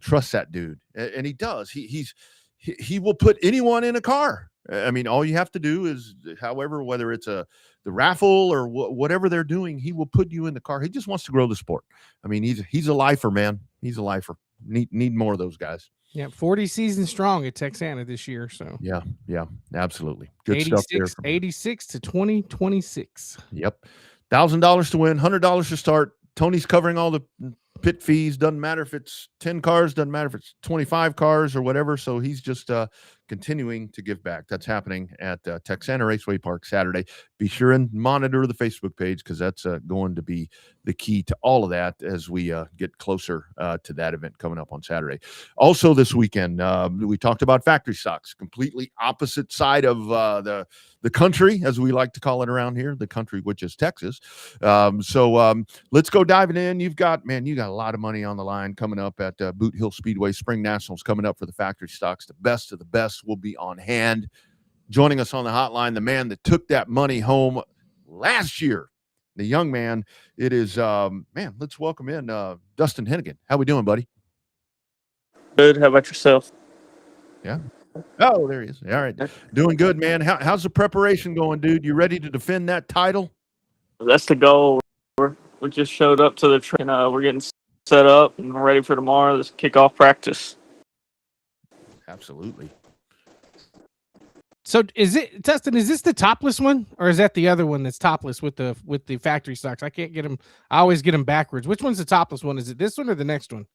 trust that dude. And he does. He will put anyone in a car. I mean, all you have to do is, however, whether it's the raffle or whatever they're doing, he will put you in the car. He just wants to grow the sport. I mean, he's a lifer, man. He's a lifer. Need more of those guys. Yeah, 40 seasons strong at Texana this year. So yeah, absolutely. Good stuff there. 86 to 2026. Yep. $1,000 to win, $100 to start. Tony's covering all the pit fees. Doesn't matter if it's 10 cars, doesn't matter if it's 25 cars or whatever. So he's just continuing to give back. That's happening at Texana Raceway Park Saturday. Be sure and monitor the Facebook page, because that's going to be the key to all of that as we get closer to that event coming up on Saturday. Also this weekend, we talked about factory stocks, completely opposite side of the country, as we like to call it around here, the country, which is Texas. So let's go diving in. You got a lot of money on the line coming up at Boot Hill Speedway. Spring Nationals coming up for the factory stocks. The best of the best will be on hand. Joining us on the hotline, the man that took that money home last year, the young man. It is, let's welcome in Dustin Hennigan. How we doing, buddy? Good. How about yourself? Yeah. Oh, there he is. All right. Doing good, man. How's the preparation going, dude? You ready to defend that title? That's the goal. We just showed up to the train. We're getting set up and ready for tomorrow. Let's kick off practice. Absolutely. So Dustin, is this the topless one, or is that the other one that's topless with the factory stocks? I can't get them. I always get them backwards. Which one's the topless one? Is it this one or the next one?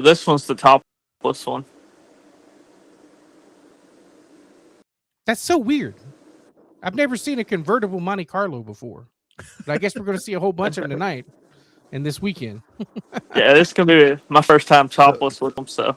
This one's the topless one. That's so weird. I've never seen a convertible Monte Carlo before, but I guess we're going to see a whole bunch of them tonight and this weekend. Yeah, this is gonna be my first time topless with them. So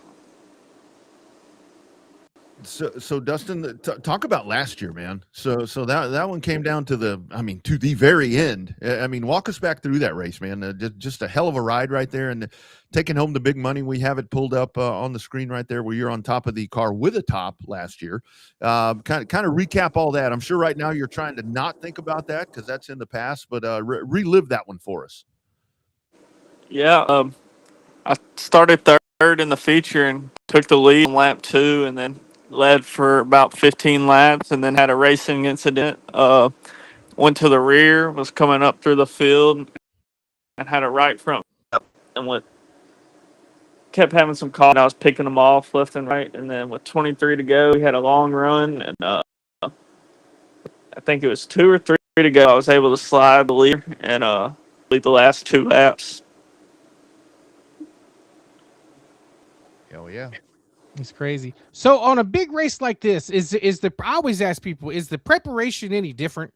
Dustin, talk about last year, man. So that one came down to to the very end. I mean, walk us back through that race, man. Just a hell of a ride right there, and taking home the big money. We have it pulled up on the screen right there, where you're on top of the car with a top last year. Kind of recap all that. I'm sure right now you're trying to not think about that because that's in the past, but relive that one for us. Yeah, I started third in the feature and took the lead on lap 2, and then led for about 15 laps, and then had a racing incident. Went to the rear, was coming up through the field, and had a right front, and kept having some calls. I was picking them off left and right, and then with 23 to go, he had a long run, and I think it was 2 or 3 to go. I was able to slide the lead and lead the last 2 laps. Hell yeah. It's crazy. So on a big race like this, I always ask people, is the preparation any different?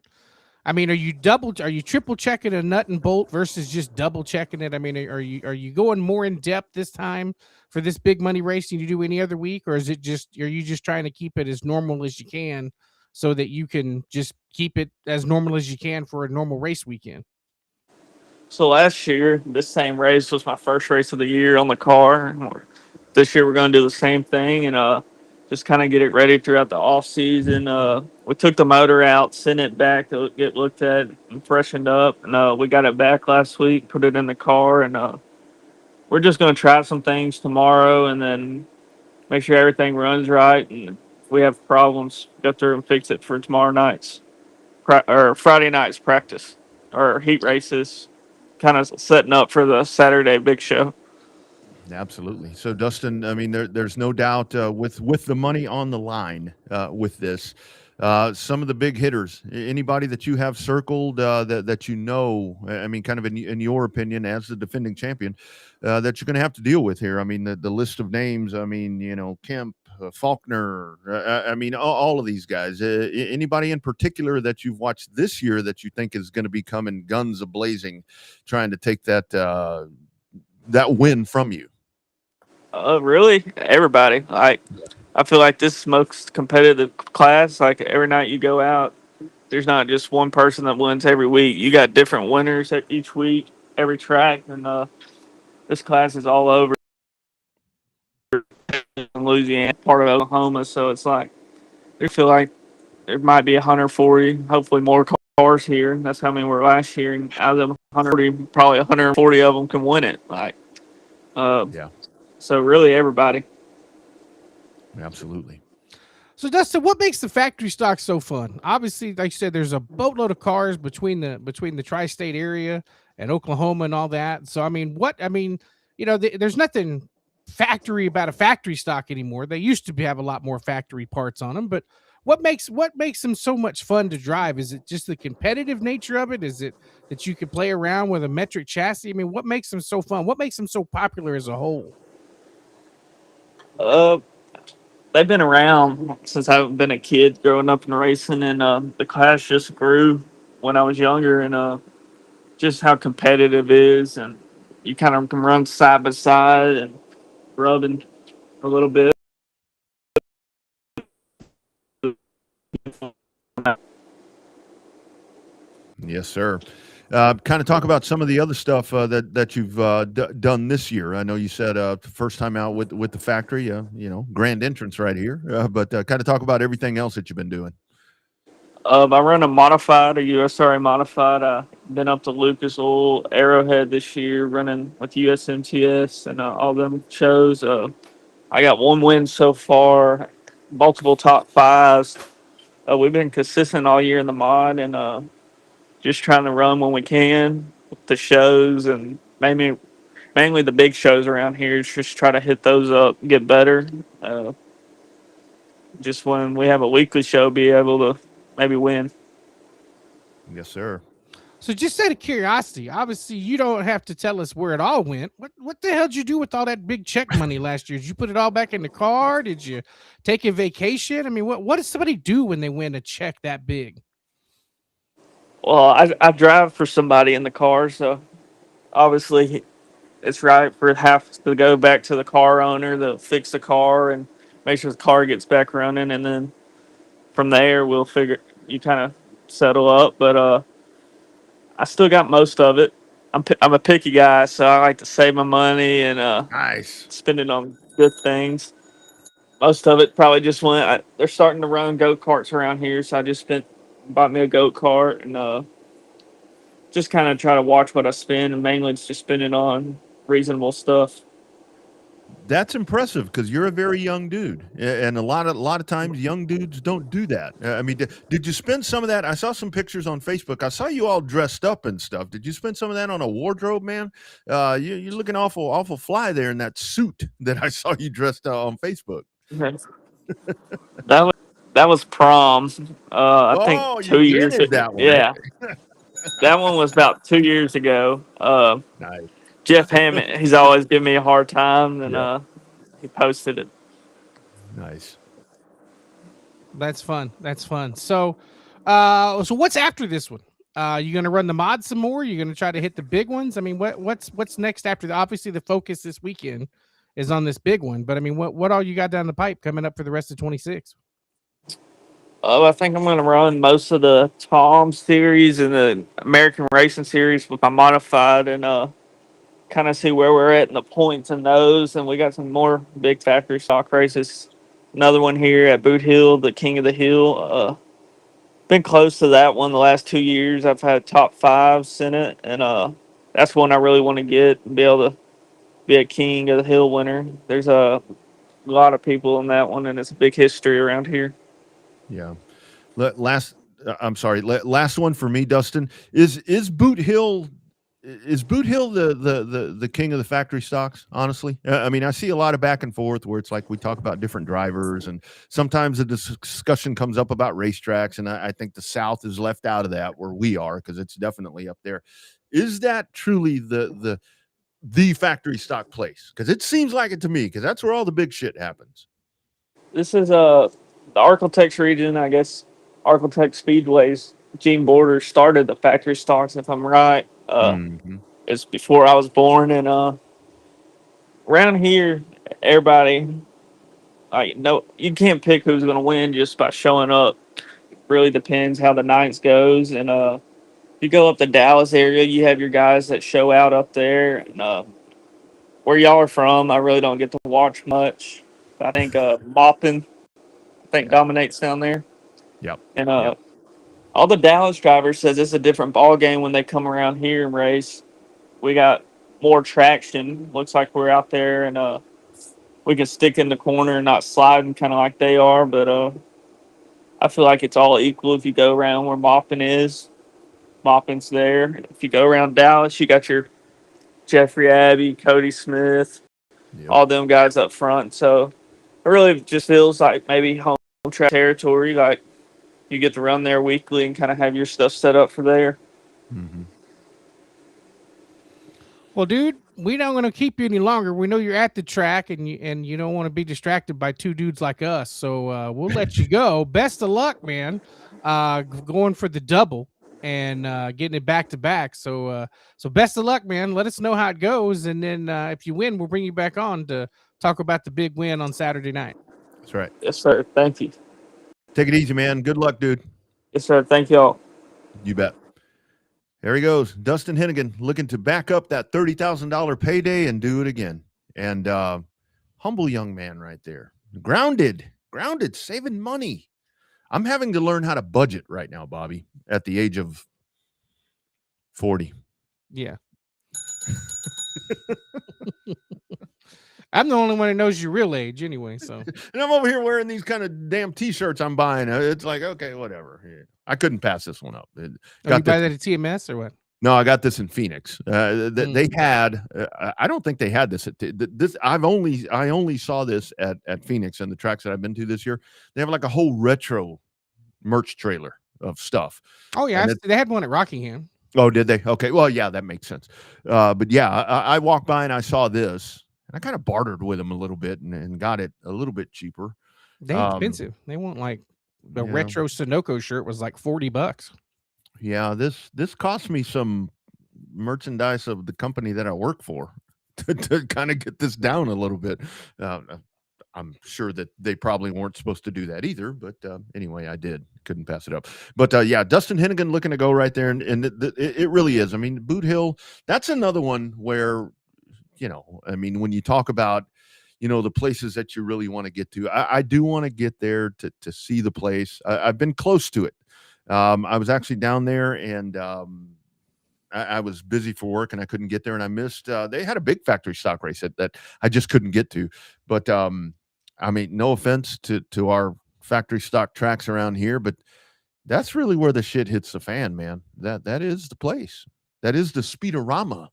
I mean, are you triple checking a nut and bolt versus just double checking it? I mean, are you going more in depth this time for this big money race than you do any other week, or are you just trying to keep it as normal as you can so that you can just keep it as normal as you can for a normal race weekend? So last year, this same race was my first race of the year on the car. This year, we're going to do the same thing and just kind of get it ready throughout the off season. We took the motor out, sent it back to get looked at and freshened up, and we got it back last week, put it in the car, and we're just going to try some things tomorrow, and then make sure everything runs right. And if we have problems, go through and fix it for tomorrow night's or Friday night's practice or heat races, kind of setting up for the Saturday big show. Absolutely. So, Dustin, I mean, there's no doubt with the money on the line with this, some of the big hitters, anybody that you have circled that you know, I mean, kind of in your opinion, as the defending champion, that you're going to have to deal with here. I mean, the list of names, I mean, Kemp, Faulkner, I mean, all of these guys. Anybody in particular that you've watched this year that you think is going to be coming guns a-blazing, trying to take that win from you? Really, everybody. Like, I feel like this most competitive class. Like every night you go out, there's not just one person that wins every week. You got different winners at each week, every track, and this class is all over in Louisiana, part of Oklahoma. So it's like I feel like there might be 140, hopefully more cars here. That's how many were last year, and out of them 140, probably 140 of them can win it. Like, Yeah. So really, everybody. Absolutely. So, Dustin, what makes the factory stock so fun? Obviously, like you said, there's a boatload of cars between the tri-state area and Oklahoma and all that. So, I mean, there's nothing factory about a factory stock anymore. They used to have a lot more factory parts on them, but what makes them so much fun to drive? Is it just the competitive nature of it? Is it that you can play around with a metric chassis? I mean, what makes them so fun? What makes them so popular as a whole? They've been around since I've been a kid growing up in racing, and the class just grew when I was younger, and just how competitive it is, and you kind of can run side by side and rubbing a little bit. Yes, sir. Kind of talk about some of the other stuff that you've done this year. I know you said first time out with the factory, grand entrance right here. But kind of talk about everything else that you've been doing. I run a USRA modified. I've been up to Lucas Oil, Arrowhead this year, running with USMTS and all them shows. I got 1 win so far, multiple top fives. We've been consistent all year in the mod, and just trying to run when we can with the shows, and mainly the big shows around here. Just try to hit those up, get better. Just when we have a weekly show, be able to maybe win. Yes, sir. So just out of curiosity, obviously you don't have to tell us where it all went. What the hell did you do with all that big check money last year? Did you put it all back in the car? Did you take a vacation? I mean, what does somebody do when they win a check that big? Well, I drive for somebody in the car, so obviously it's right for half to go back to the car owner to fix the car and make sure the car gets back running, and then from there we'll figure you kind of settle up. But I still got most of it. I'm a picky guy, so I like to save my money and Nice. spend it on good things. Most of it probably just went. They're starting to run go karts around here, so I just bought me a go kart and just kind of try to watch what I spend, and mainly it's just spending on reasonable stuff. That's impressive because you're a very young dude, and a lot of times young dudes don't do that. I mean, did you spend some of that? I saw some pictures on Facebook. I saw you all dressed up and stuff. Did you spend some of that on a wardrobe, man? You're looking awful fly there in that suit that I saw you dressed on Facebook. that was that was prom. I think Oh, you 2 years. did that one. Yeah, that one was about 2 years ago. Nice. Jeff Hammond, he's always giving me a hard time, and Yeah. he posted it. Nice. That's fun. That's fun. So, so what's after this one? You gonna run the mod some more? You gonna try to hit the big ones? I mean, what's next after the? Obviously, the focus this weekend is on this big one, but I mean, what all you got down the pipe coming up for the rest of 26? Oh, I think I'm going to run most of the Tom series and the American Racing series with my modified, and kind of see where we're at in the points in those. And we got some more big factory stock races. Another one here at Boot Hill, the King of the Hill. Been close to that one the last 2 years. I've had top fives in it, and that's one I really want to get and be able to be a King of the Hill winner. There's a lot of people in that one, and it's a big history around here. Yeah. Last one for me, Dustin. Is Boot Hill the king of the factory stocks? Honestly, I mean, I see a lot of back and forth where it's like we talk about different drivers, and sometimes the discussion comes up about racetracks, and I think the South is left out of that where we are because it's definitely up there. Is that truly the factory stock place? Because it seems like it to me, because that's where all the big shit happens. This is the Architects region, I guess. Architect Speedways. Gene Borders started the factory stocks, if I'm right. It's before I was born, and around here, everybody, no, you can't pick who's going to win just by showing up. It really depends how the nights goes, and if you go up the Dallas area, you have your guys that show out up there, and where y'all are from, I really don't get to watch much. I think Maupin, dominates down there. Yep. And all the Dallas drivers says it's a different ball game when they come around here and race. We got more traction. Looks like we're out there, and we can stick in the corner and not sliding kind of like they are. But I feel like it's all equal if you go around where Maupin is. Maupin's there. If you go around Dallas, you got your Jeffrey Abbey, Cody Smith, all them guys up front. So it really just feels like maybe home track territory. Like you get to run there weekly and kind of have your stuff set up for there. Mm-hmm. Well, dude, we don't going to keep you any longer. We know you're at the track, and you don't want to be distracted by two dudes like us. So we'll let you go. Best of luck, man. Going for the double and getting it back to back. So best of luck, man. Let us know how it goes, and then if you win, we'll bring you back on to talk about the big win on Saturday night. That's right. Yes, sir. Thank you. Take it easy, man. Good luck, dude. Yes, sir. Thank y'all. You bet. There he goes. Dustin Hennigan looking to back up that $30,000 payday and do it again. And humble young man right there. Grounded, saving money. I'm having to learn how to budget right now, Bobby, at the age of 40. Yeah. I'm the only one that knows your real age anyway. So, and I'm over here wearing these kind of damn T-shirts I'm buying. It's like, okay, whatever. Yeah. I couldn't pass this one up. You buy that at TMS or what? No, I got this in Phoenix. They had. I don't think they had this at this. I only saw this at Phoenix and the tracks that I've been to this year. They have like a whole retro merch trailer of stuff. Oh yeah, they had one at Rockingham. Oh, did they? Okay. Well, yeah, that makes sense. But yeah, I walked by and I saw this, and I kind of bartered with them a little bit and got it a little bit cheaper. They're expensive. They want like the Yeah. retro Sunoco shirt was like $40. Yeah, this cost me some merchandise of the company that I work for to kind of get this down a little bit. I'm sure that they probably weren't supposed to do that either, but anyway, I did. Couldn't pass it up. But yeah, Dustin Hennigan looking to go right there, and it really is. I mean, Boot Hill, that's another one where, I mean, when you talk about, the places that you really want to get to, I do want to get there to see the place. I've been close to it. I was actually down there, and I was busy for work and I couldn't get there, and I missed. They had a big factory stock race that I just couldn't get to. But I mean, no offense to our factory stock tracks around here, but that's really where the shit hits the fan, man. That is the place. That is the speedorama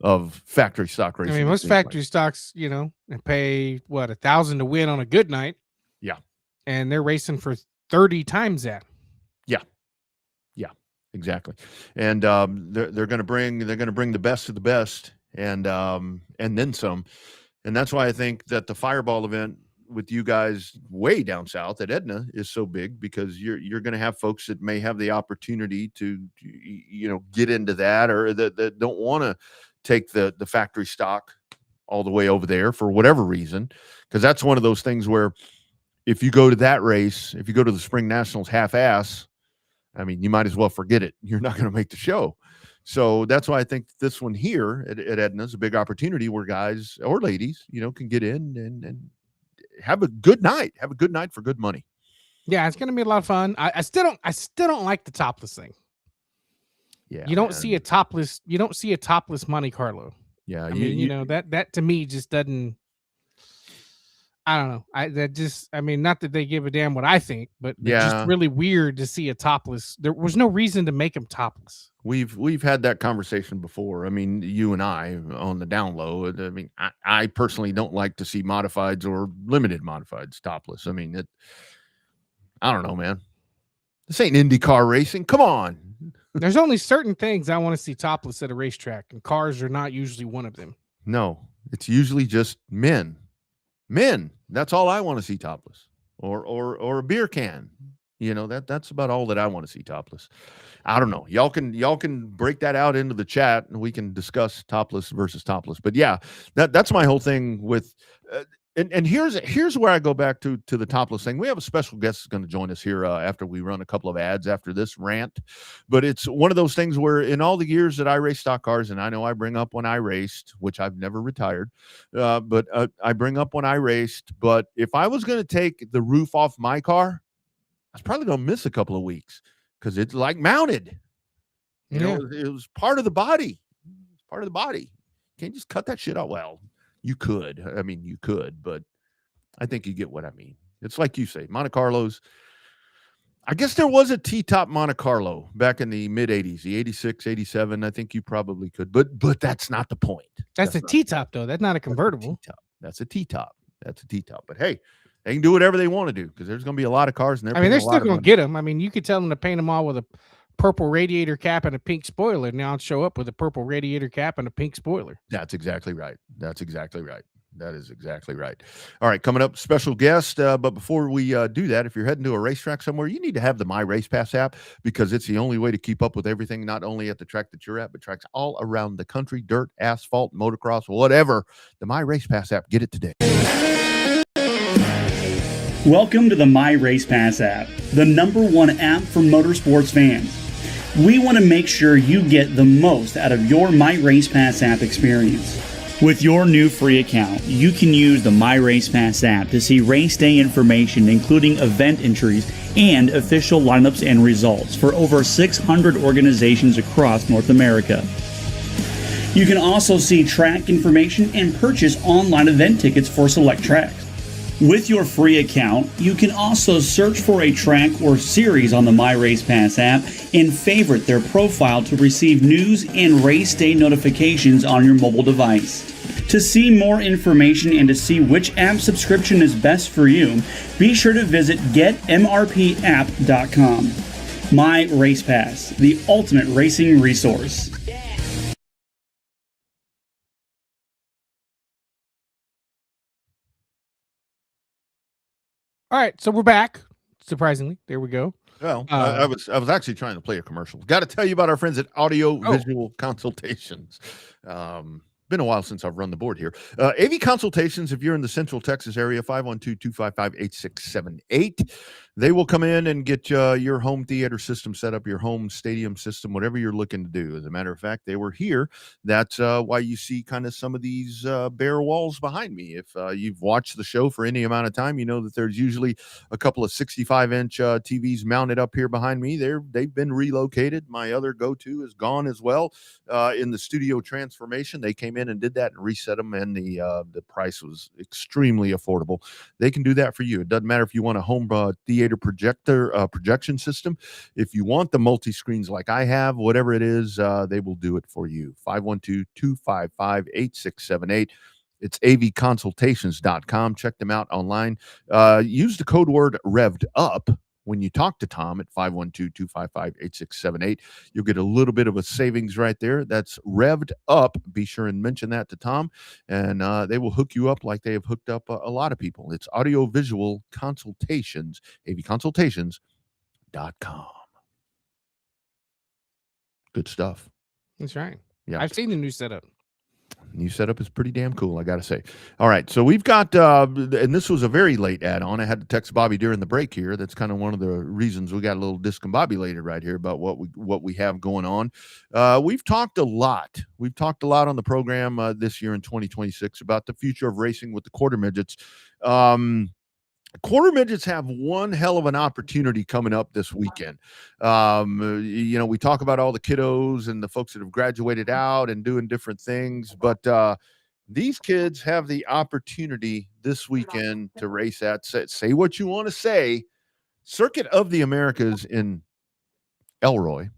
of factory stock racing. I mean, most factory stocks, pay what, $1,000 to win on a good night. Yeah, and they're racing for 30 times that. Yeah, exactly. And they're going to bring the best of the best, and then some. And that's why I think that the Fireball event with you guys way down south at Edna is so big, because you're going to have folks that may have the opportunity to get into that, or that don't want to take the factory stock all the way over there for whatever reason, because that's one of those things where if you go to that race, if you go to the Spring Nationals half-ass, I mean, you might as well forget it. You're not going to make the show. So that's why I think this one here at Edna is a big opportunity where guys or ladies, can get in and have a good night. Have a good night for good money. Yeah, it's going to be a lot of fun. I still don't like the topless thing. Yeah, you don't see a topless Monte Carlo. Yeah, I mean, that to me just doesn't. I don't know. Not that they give a damn what I think, but it's just really weird to see a topless. There was no reason to make them topless. We've had that conversation before. I mean, you and I on the down low. I mean, I personally don't like to see modifieds or limited modifieds topless. I mean, I don't know, man. This ain't IndyCar racing. Come on. There's only certain things I want to see topless at a racetrack, and cars are not usually one of them. No, it's usually just men. That's all I want to see topless, or a beer can. That's about all that I want to see topless. I don't know. Y'all can break that out into the chat and we can discuss topless versus topless. But yeah, that's my whole thing with. And here's where I go back to the topless thing. We have a special guest that's going to join us here after we run a couple of ads after this rant. But it's one of those things where in all the years that I race stock cars, and I know I bring up when I raced, which I've never retired, but I bring up when I raced. But if I was going to take the roof off my car, I was probably going to miss a couple of weeks because it's like mounted. It was part of the body. It's part of the body. You can't just cut that shit out. Well, you could. I mean, you could, but I think you get what I mean. It's like you say, Monte Carlos. I guess there was a T-top Monte Carlo back in the mid-'80s, the 86, 87. I think you probably could, but that's not the point. That's a T-top, though. That's not a convertible. That's a T-top. But hey, they can do whatever they want to do because there's going to be a lot of cars. And they're still going to get them. I mean, you could tell them to paint them all with a purple radiator cap and a pink spoiler. Now I'll show up with a purple radiator cap and a pink spoiler. That's exactly right. That is exactly right. All right, coming up, special guest. But before we do that, if you're heading to a racetrack somewhere, you need to have the My Race Pass app because it's the only way to keep up with everything, not only at the track that you're at, but tracks all around the country, dirt, asphalt, motocross, whatever. The My Race Pass app. Get it today. Welcome to the My Race Pass app, the #1 app for motorsports fans. We want to make sure you get the most out of your My Race Pass app experience. With your new free account, you can use the My Race Pass app to see race day information, including event entries and official lineups and results for over 600 organizations across North America. You can also see track information and purchase online event tickets for select tracks. With your free account, you can also search for a track or series on the My Race Pass app and favorite their profile to receive news and race day notifications on your mobile device. To see more information and to see which app subscription is best for you, be sure to visit getmrpapp.com. My Race Pass, the ultimate racing resource. All right, so we're back. Surprisingly, there we go. Well, I was actually trying to play a commercial. Got to tell you about our friends at Audio Visual Consultations. Been a while since I've run the board here. AV Consultations, if you're in the Central Texas area, 512-255-8678. They will come in and get your home theater system set up, your home stadium system, whatever you're looking to do. As a matter of fact, they were here. That's why you see kind of some of these bare walls behind me. If you've watched the show for any amount of time, you know that there's usually a couple of 65-inch TVs mounted up here behind me. They've been relocated. My other go-to is gone as well. In the studio transformation, they came in and did that and reset them, and the price was extremely affordable. They can do that for you. It doesn't matter if you want a home theater projection system. If you want the multi-screens like I have, whatever it is, they will do it for you. 512-255-8678. It's avconsultations.com. Check them out online. Use the code word Revved up when you talk to Tom at 512-255-8678. You'll get a little bit of a savings right there. That's Revved up. Be sure and mention that to Tom, and they will hook you up like they have hooked up a lot of people. It's Audio Visual Consultations, avconsultations.com. Good stuff. That's right. Yeah, I've seen the new setup. New setup is pretty damn cool, I got to say. All right, so we've got, and this was a very late add-on. I had to text Bobby during the break here. That's kind of one of the reasons we got a little discombobulated right here about what we have going on. We've talked a lot. We've talked a lot on the program this year in 2026 about the future of racing with the quarter midgets. Quarter midgets have one hell of an opportunity coming up this weekend. We talk about all the kiddos and the folks that have graduated out and doing different things, but these kids have the opportunity this weekend to race at, say what you want to say, Circuit of the Americas in Elroy,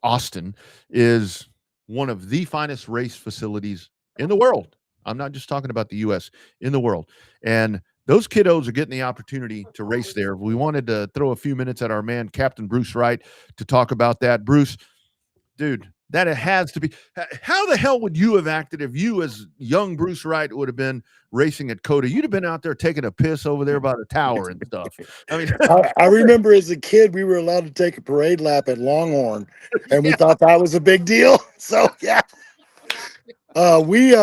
Austin, is one of the finest race facilities in the world. I'm not just talking about the U.S., in the world. And those kiddos are getting the opportunity to race there. We wanted to throw a few minutes at our man, Captain Bruce Wright, to talk about that. Bruce, dude, that it has to be. How the hell would you have acted if you, as young Bruce Wright, would have been racing at COTA? You'd have been out there taking a piss over there by the tower and stuff. I mean, I remember as a kid, we were allowed to take a parade lap at Longhorn, and we thought that was a big deal. So, yeah. Me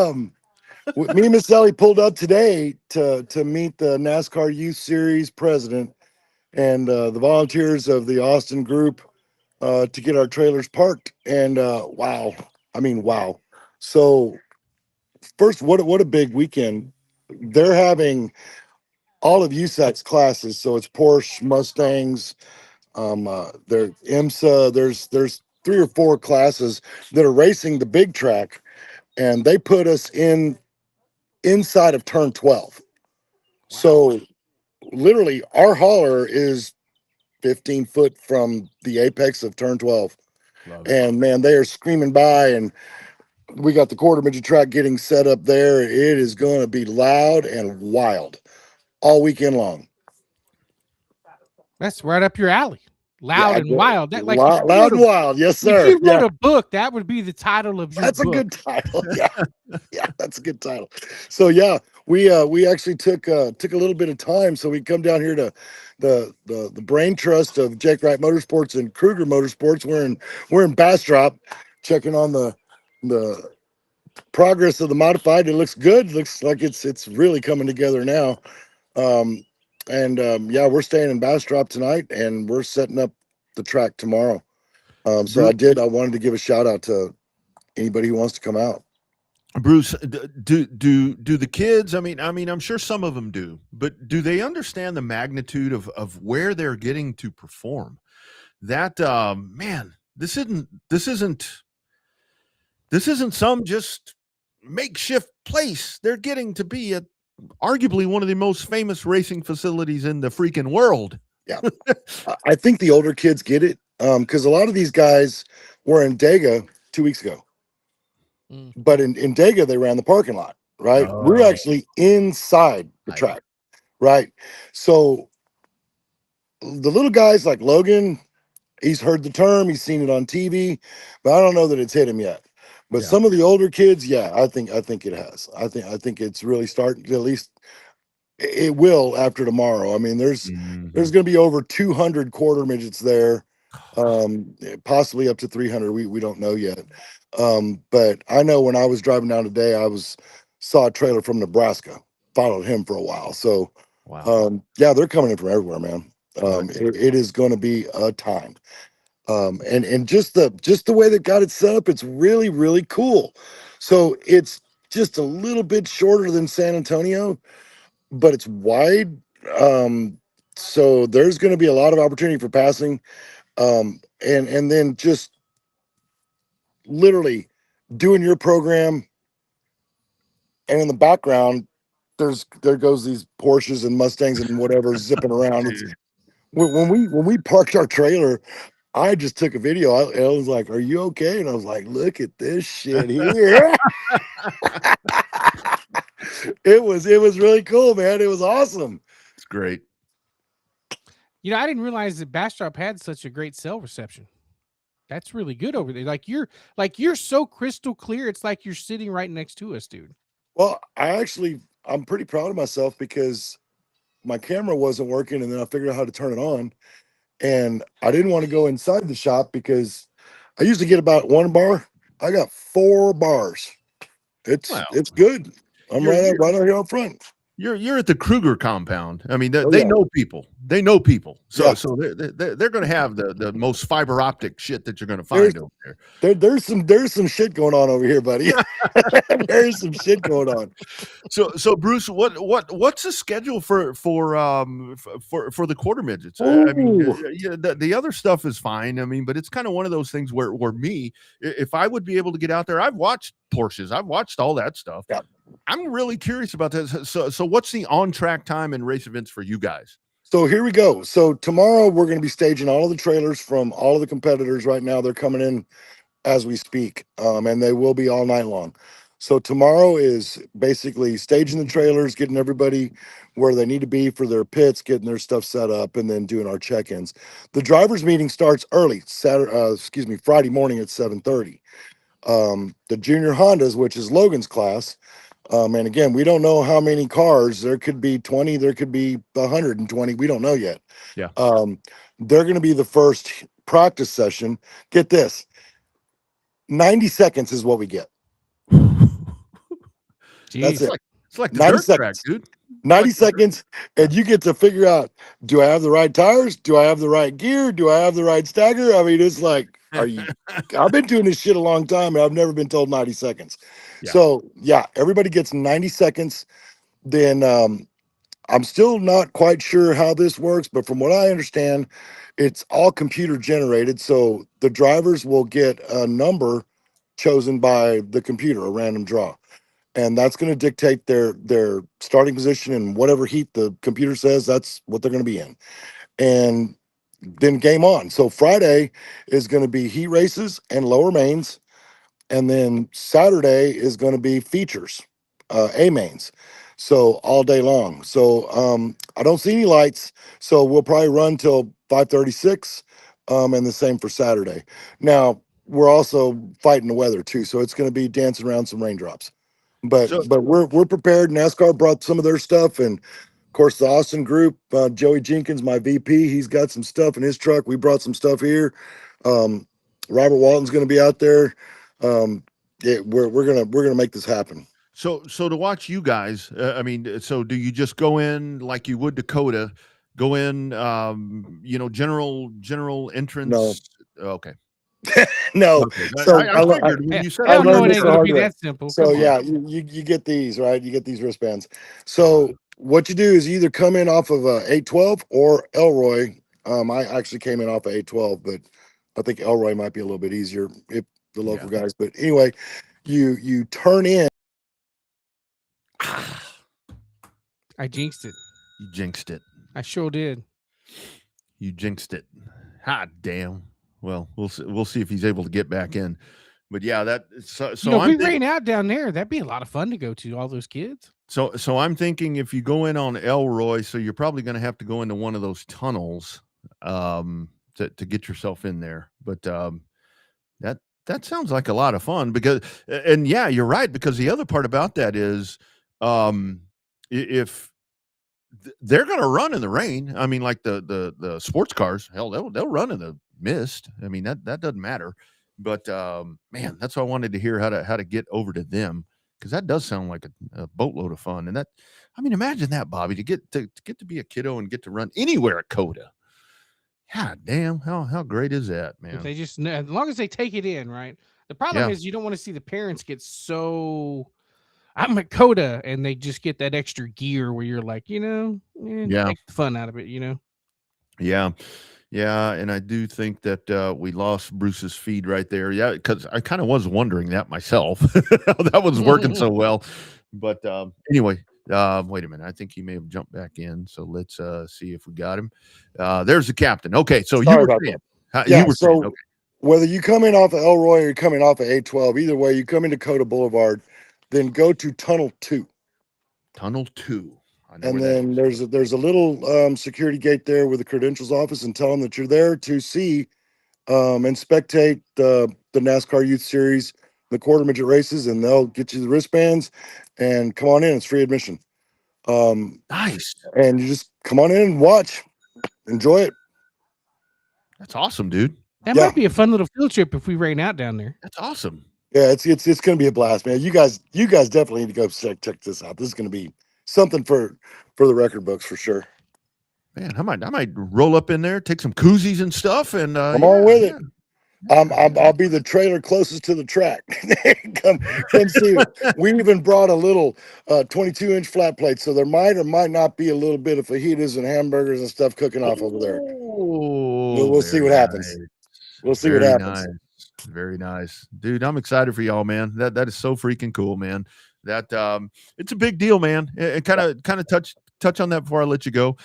and Miss Ellie pulled up today to meet the NASCAR Youth Series president and the volunteers of the Austin group to get our trailers parked. And wow. So first, what a big weekend. They're having all of USAC's classes. So it's Porsche, Mustangs, there's IMSA. There's 3 or 4 classes that are racing the big track, and they put us inside of turn 12. So literally our hauler is 15 foot from the apex of turn 12. And man, they are screaming by, and we got the quarter midget track getting set up there. It is going to be loud and wild all weekend long. That's right up your alley. Loud and wild. That, like, loud and wild. Yes, sir. If you wrote a book, that would be the title of your That's book. a good title. Yeah. Yeah, that's a good title. So yeah, we actually took a little bit of time, so we come down here to the brain trust of Jake Wright Motorsports and Kruger Motorsports. We're in Bastrop, checking on the progress of the modified. It looks good. Looks like it's really coming together now. Yeah, we're staying in Bastrop tonight, and we're setting up the track tomorrow. So I wanted to give a shout out to anybody who wants to come out. Bruce, do the kids, I mean, I'm sure some of them do, but do they understand the magnitude of where they're getting to perform? That, man, this isn't some just makeshift place. They're getting to be at arguably one of the most famous racing facilities in the freaking world. Yeah. I think the older kids get it, because a lot of these guys were in Dega 2 weeks ago. But in Dega, they ran the parking lot, right? We're actually inside the track, right? So the little guys like Logan he's heard the term, he's seen it on TV, but I don't know that it's hit him yet. But Yeah. some of the older kids, yeah, I think it has. I think it's really starting to, at least it will after tomorrow. I mean, there's going to be over 200 quarter midgets there, possibly up to 300. We don't know yet. But I know when I was driving down today, saw a trailer from Nebraska, followed him for a while. So, Wow. yeah, they're coming in from everywhere, man. It is going to be a time. And just the way they got it set up, it's really, really cool. So it's just a little bit shorter than San Antonio, but it's wide. So there's going to be a lot of opportunity for passing. And then just literally doing your program, and in the background, there goes these Porsches and Mustangs and whatever zipping around. It's when we parked our trailer, I just took a video. I was like, "Are you okay?" And I was like, "Look at this shit here." It was really cool, man. It was awesome. It's great. You know, I didn't realize that Bastrop had such a great cell reception. That's really good over there. You're so crystal clear. It's like you're sitting right next to us, dude. Well, I'm pretty proud of myself because my camera wasn't working, and then I figured out how to turn it on. And I didn't want to go inside the shop because I usually get about 1 bar. I got 4 bars. It's good. I'm right out here up front. You're at the Kruger compound. I mean, Oh, they yeah. know people. They know people. So Yeah. so they're going to have the most fiber optic shit that you're going to find over there. There's some shit going on over here, buddy. There's some shit going on. So Bruce, what's the schedule for the quarter midgets? I mean, the other stuff is fine. I mean, but it's kind of one of those things where me, if I would be able to get out there, I've watched Porsches, I've watched all that stuff. Yeah. I'm really curious about this. So what's the on track time and race events for you guys? So here we go. So tomorrow we're going to be staging all of the trailers from all of the competitors. Right now they're coming in as we speak, and they will be all night long. So tomorrow is basically staging the trailers, getting everybody where they need to be for their pits, getting their stuff set up, and then doing our check-ins. The drivers' meeting starts early, Friday morning at 7:30. The junior Hondas, which is Logan's class, and again, we don't know how many cars. There could be 20, there could be 120. We don't know yet. Yeah. They're going to be the first practice session. Get this. 90 seconds is what we get. That's it. It's like the 90 dirt track, seconds. dude. 90 seconds, and you get to figure out, do I have the right tires? Do I have the right gear? Do I have the right stagger? I mean, it's like, I've been doing this shit a long time, and I've never been told 90 seconds. Yeah. So, yeah, everybody gets 90 seconds. Then I'm still not quite sure how this works, but from what I understand, it's all computer generated. So the drivers will get a number chosen by the computer, a random draw. And that's going to dictate their starting position and whatever heat the computer says, that's what they're going to be in. And then game on. So Friday is going to be heat races and lower mains. And then Saturday is going to be features, A mains. So all day long. So I don't see any lights. So we'll probably run till 5:36. And the same for Saturday. Now we're also fighting the weather too. So it's going to be dancing around some raindrops. But we're prepared. NASCAR brought some of their stuff, and of course the Austin group, Joey Jenkins, my VP, he's got some stuff in his truck. We brought some stuff here. Robert Walton's going to be out there. We're gonna make this happen. So to watch you guys, I mean, so do you just go in like you would Dakota? Go in, general entrance. No. Okay. No. Okay. So I figured when you said I don't know learned it this ain't the gonna hard be way. that simple. So yeah, you get these, right? You get these wristbands. So what you do is you either come in off of 812 or Elroy. I actually came in off of 812, but I think Elroy might be a little bit easier if the local guys. But anyway, you turn in. I jinxed it. You jinxed it. I sure did. You jinxed it. Hot damn. Well, we'll see if he's able to get back in. But yeah, if we rain out down there, that'd be a lot of fun to go to, all those kids. So I'm thinking if you go in on Elroy, so you're probably going to have to go into one of those tunnels. to get yourself in there. But that sounds like a lot of fun because, and yeah, you're right, because the other part about that is, if they're going to run in the rain, I mean, like the sports cars, hell, they'll run in the mist. I mean, that doesn't matter. But man, that's why I wanted to hear how to get over to them, because that does sound like a boatload of fun. And that, I mean, imagine that, Bobby, to get to be a kiddo and get to run anywhere at Coda. God damn, how great is that, If man? they just as long as they take it in, right? The problem is you don't want to see the parents get so I'm a Coda and they just get that extra gear where you're like, take the fun out of it, Yeah. Yeah, and I do think that we lost Bruce's feed right there. Yeah, because I kind of was wondering that myself. That was working so well. But anyway, wait a minute. I think he may have jumped back in. So let's see if we got him. There's the captain. Okay, so Sorry you were about saying. Yeah, You were so saying, okay. whether you come in off of Elroy or you're coming off of A12, either way, you come into Coda Boulevard, then go to Tunnel 2. Tunnel 2. I know And where that then is. there's a little security gate there with the credentials office, and tell them that you're there to see and spectate the NASCAR Youth Series, the quarter midget races, and they'll get you the wristbands and come on in. It's free admission. Nice. And you just come on in and watch, enjoy it. That's awesome, dude. That might be a fun little field trip if we rain out down there. That's awesome. Yeah, it's going to be a blast, man. You guys definitely need to go check this out. This is going to be something for the record books for sure. Man, I might roll up in there, take some koozies and stuff, and come on with it. I'll be the trailer closest to the track. come see it. We even brought a little 22-inch flat plate, so there might or might not be a little bit of fajitas and hamburgers and stuff cooking off over there. We'll see what happens. We'll see what happens. Nice. Very nice, dude. I'm excited for y'all, man. That is so freaking cool, man. That it's a big deal, man. And kind of touch on that before I let you go.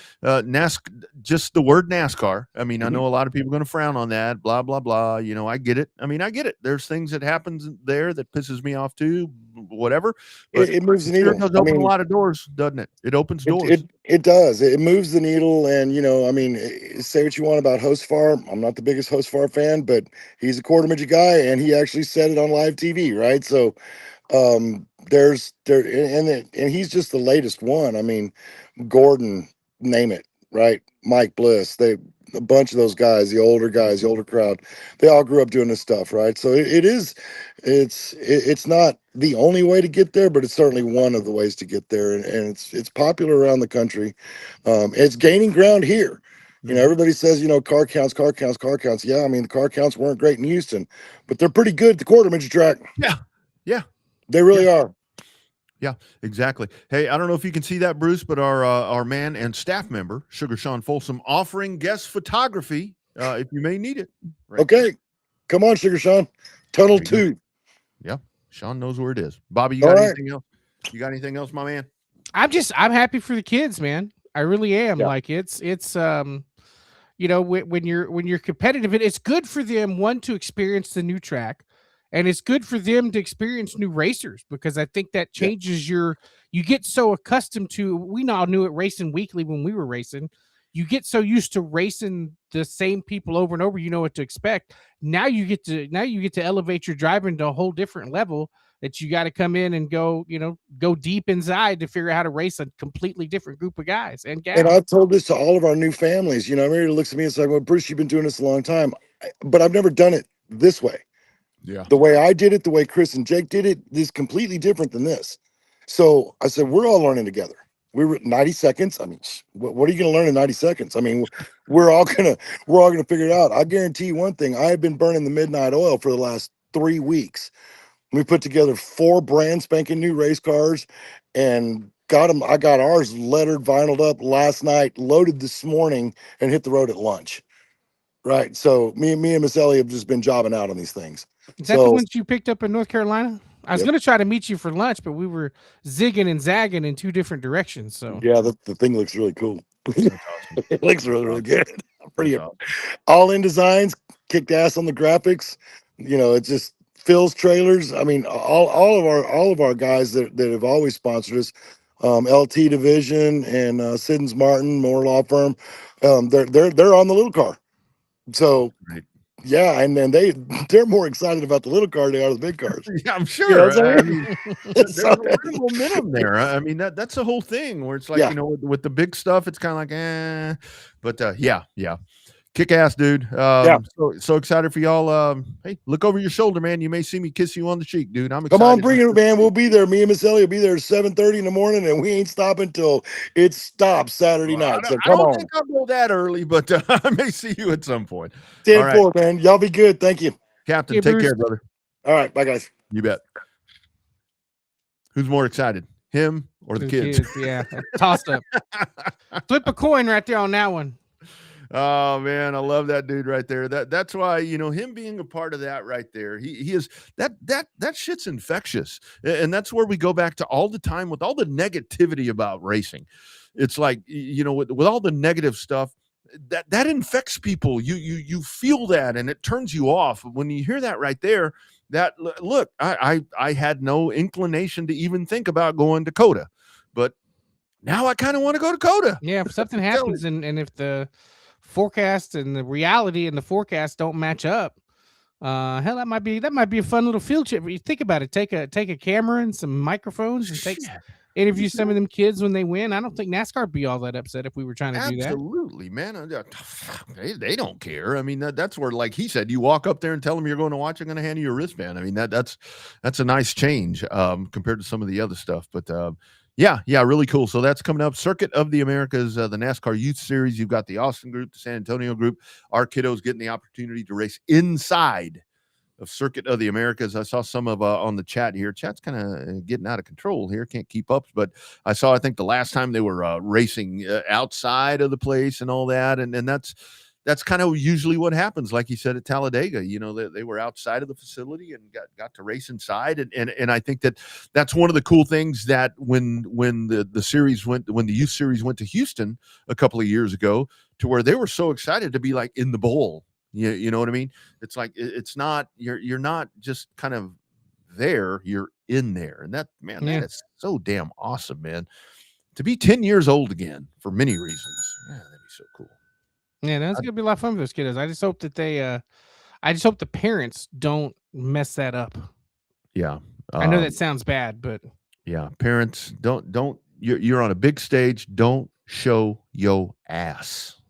Just the word NASCAR. I mean, I know a lot of people are going to frown on that, blah, blah, blah. I get it. I get it. There's things that happens there that pisses me off too, whatever. But it moves the needle. It does open a lot of doors, doesn't it? It opens doors. It does. It moves the needle. And, say what you want about Hostfar. I'm not the biggest Hostfar fan, but he's a quarter midget guy, and he actually said it on live TV, right? So and he's just the latest one. Gordon, name it, right? Mike Bliss, a bunch of those guys, the older guys, the older crowd, they all grew up doing this stuff, right? So it's not the only way to get there, but it's certainly one of the ways to get there, and it's popular around the country. It's gaining ground here. Everybody says, car counts. Yeah, the car counts weren't great in Houston, but they're pretty good at the quarter midget track. Yeah. They really are. Yeah, exactly. Hey, I don't know if you can see that, Bruce, but our man and staff member, Sugar Sean Folsom, offering guest photography if you may need it. Right. Okay. Come on, Sugar Sean. Tunnel 2. Yeah. Sean knows where it is. Bobby, you got anything else? You got anything else, my man? I'm happy for the kids, man. I really am. Yeah. Like it's when you're competitive, it's good for them, one, to experience the new track. And it's good for them to experience new racers, because I think that changes you get so accustomed to, we all knew it racing weekly when we were racing. You get so used to racing the same people over and over, you know what to expect. Now you get to elevate your driving to a whole different level, that you got to come in and go deep inside to figure out how to race a completely different group of guys and gals. And I've told this to all of our new families. Everybody looks at me and says, well, Bruce, you've been doing this a long time, but I've never done it this way. Yeah. The way I did it, the way Chris and Jake did it, is completely different than this. So I said, we're all learning together. We were 90 seconds. What are you going to learn in 90 seconds? We're all going to figure it out. I guarantee you one thing. I have been burning the midnight oil for the last 3 weeks. We put together 4 brand spanking new race cars and got them. I got ours lettered, vinyled up last night, loaded this morning, and hit the road at lunch. Right. So me and Miss Ellie have just been jobbing out on these things. Is that the ones you picked up in North Carolina? I was going to try to meet you for lunch, but we were zigging and zagging in 2 different directions. So yeah, the thing looks really cool. It looks really, really good. Pretty all in designs, kicked ass on the graphics. It's just Phil's trailers. All of our guys that have always sponsored us, LT Division and Siddons Martin, Moore Law Firm. They're on the little car. So Right. yeah, and then they're more excited about the little car than they are the big cars. Yeah, I'm You know sure. what I'm I saying? mean, there's So, a lot of momentum there. I mean, that's the whole thing where it's like, Yeah. you know, with the big stuff, it's kind of like, but yeah. Kick ass, dude. So excited for y'all. Hey, look over your shoulder, man. You may see me kiss you on the cheek, dude. I'm excited. Come on, bring it, man. We'll be there. Me and Miss Ellie will be there at 7:30 in the morning, and we ain't stopping till it stops Saturday Well, night. So I come don't on. think I'll go that early, but I may see you at some point. 10-4, man. Y'all be good. Thank you. Captain, Hey, take Bruce. care, brother. All right. Bye, guys. You bet. Who's more excited, him or the kids? Yeah, tossed up. Flip a coin right there on that one. Oh man, I love that dude right there. That's why, you know, him being a part of that right there. He is that shit's infectious. And that's where we go back to all the time with all the negativity about racing. It's like, you know, with all the negative stuff, that infects people. You feel that and it turns you off. When you hear that right there, look, I had no inclination to even think about going to COTA, but now I kind of want to go to COTA. Yeah, if something happens and if the forecast and the reality and the forecast don't match up, hell, that might be a fun little field trip. You think about it, take a camera and some microphones and interview some of them kids when they win. I don't think NASCAR would be all that upset if we were trying to do that. Absolutely, man. They don't care. I mean, that's where, like he said, you walk up there and tell them you're going to watch, I'm going to hand you a wristband. I mean, that's a nice change compared to some of the other stuff. But yeah, really cool. So that's coming up. Circuit of the Americas, the NASCAR Youth Series. You've got the Austin group, the San Antonio group. Our kiddos getting the opportunity to race inside of Circuit of the Americas. I saw some of on the chat here. Chat's kind of getting out of control here. Can't keep up. But I think the last time they were racing outside of the place and all that. And that's kind of usually what happens. Like you said at Talladega, you know, they were outside of the facility and got to race inside. And I think that's one of the cool things that when the series when the youth series went to Houston a couple of years ago, to where they were so excited to be like in the bowl. You know what I mean? It's like, it's not, you're not just kind of there, you're in there. And that is so damn awesome, man. To be 10 years old again for many reasons. Yeah, that'd be so cool. Yeah, that's gonna be a lot of fun for those kiddos. I just hope that I just hope the parents don't mess that up. Yeah. I know that sounds bad, but yeah, parents don't you're on a big stage. Don't show your ass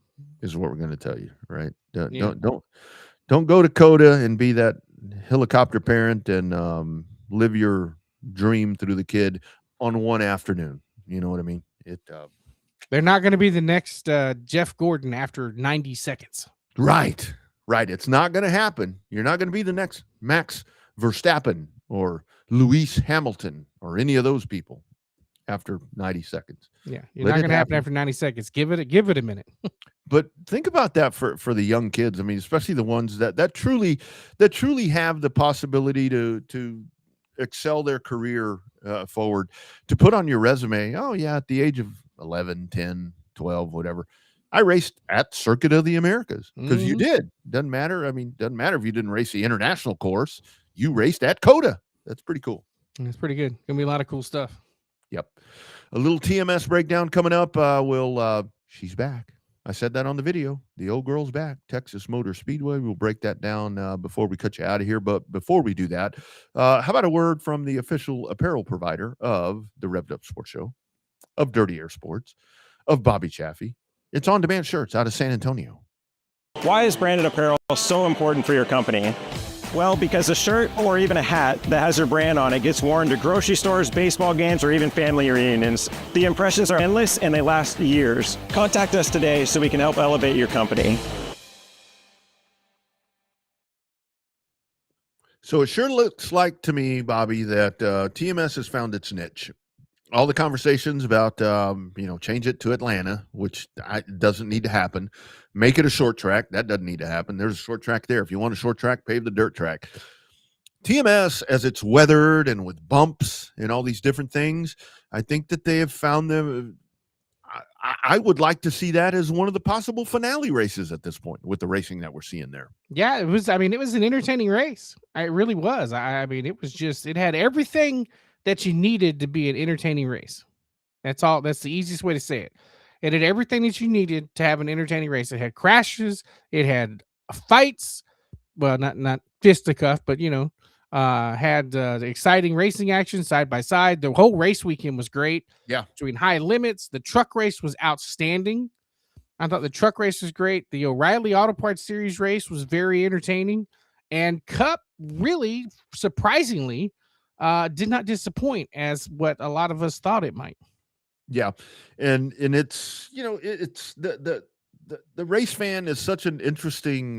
is what we're going to tell you, right? Don't go to COTA and be that helicopter parent and live your dream through the kid on one afternoon. You know what I mean? They're not going to be the next Jeff Gordon after 90 seconds. Right. It's not going to happen. You're not going to be the next Max Verstappen or Lewis Hamilton or any of those people after 90 seconds. Yeah, you're not going to happen after 90 seconds. Give it a minute. But think about that for the young kids. I mean, especially the ones that truly have the possibility to excel their career forward, to put on your resume, oh yeah, at the age of 11, 10, 12, whatever, I raced at Circuit of the Americas, because you did. Doesn't matter. I mean, doesn't matter if you didn't race the international course. You raced at COTA. That's pretty cool. It's pretty good. Gonna be a lot of cool stuff. Yep. A little TMS breakdown coming up. She's back. I said that on the video. The old girl's back. Texas Motor Speedway. We'll break that down before we cut you out of here. But before we do that, how about a word from the official apparel provider of the Revved Up Sports Show, of Dirty Air Sports, of Bobby Chaffee? It's On Demand Shirts out of San Antonio. Why is branded apparel so important for your company? Well, because a shirt or even a hat that has your brand on it gets worn to grocery stores, baseball games, or even family reunions. The impressions are endless and they last years. Contact us today so we can help elevate your company. So it sure looks like to me, Bobby, that TMS has found its niche. All the conversations about, change it to Atlanta, which doesn't need to happen. Make it a short track. That doesn't need to happen. There's a short track there. If you want a short track, pave the dirt track. TMS, as it's weathered and with bumps and all these different things, I think that they have found them. I would like to see that as one of the possible finale races at this point with the racing that we're seeing there. Yeah, it was. I mean, it was an entertaining race. It really was. I mean, it was just, it had everything that you needed to be an entertaining race. That's all. That's the easiest way to say it. It had everything that you needed to have an entertaining race. It had crashes. It had fights. Well, not fisticuff, but had exciting racing action side by side. The whole race weekend was great. Yeah. Between high limits, the truck race was outstanding. I thought the truck race was great. The O'Reilly Auto Parts Series race was very entertaining, and Cup really surprisingly did not disappoint as what a lot of us thought it might. Yeah, and it's it's the race fan is such an interesting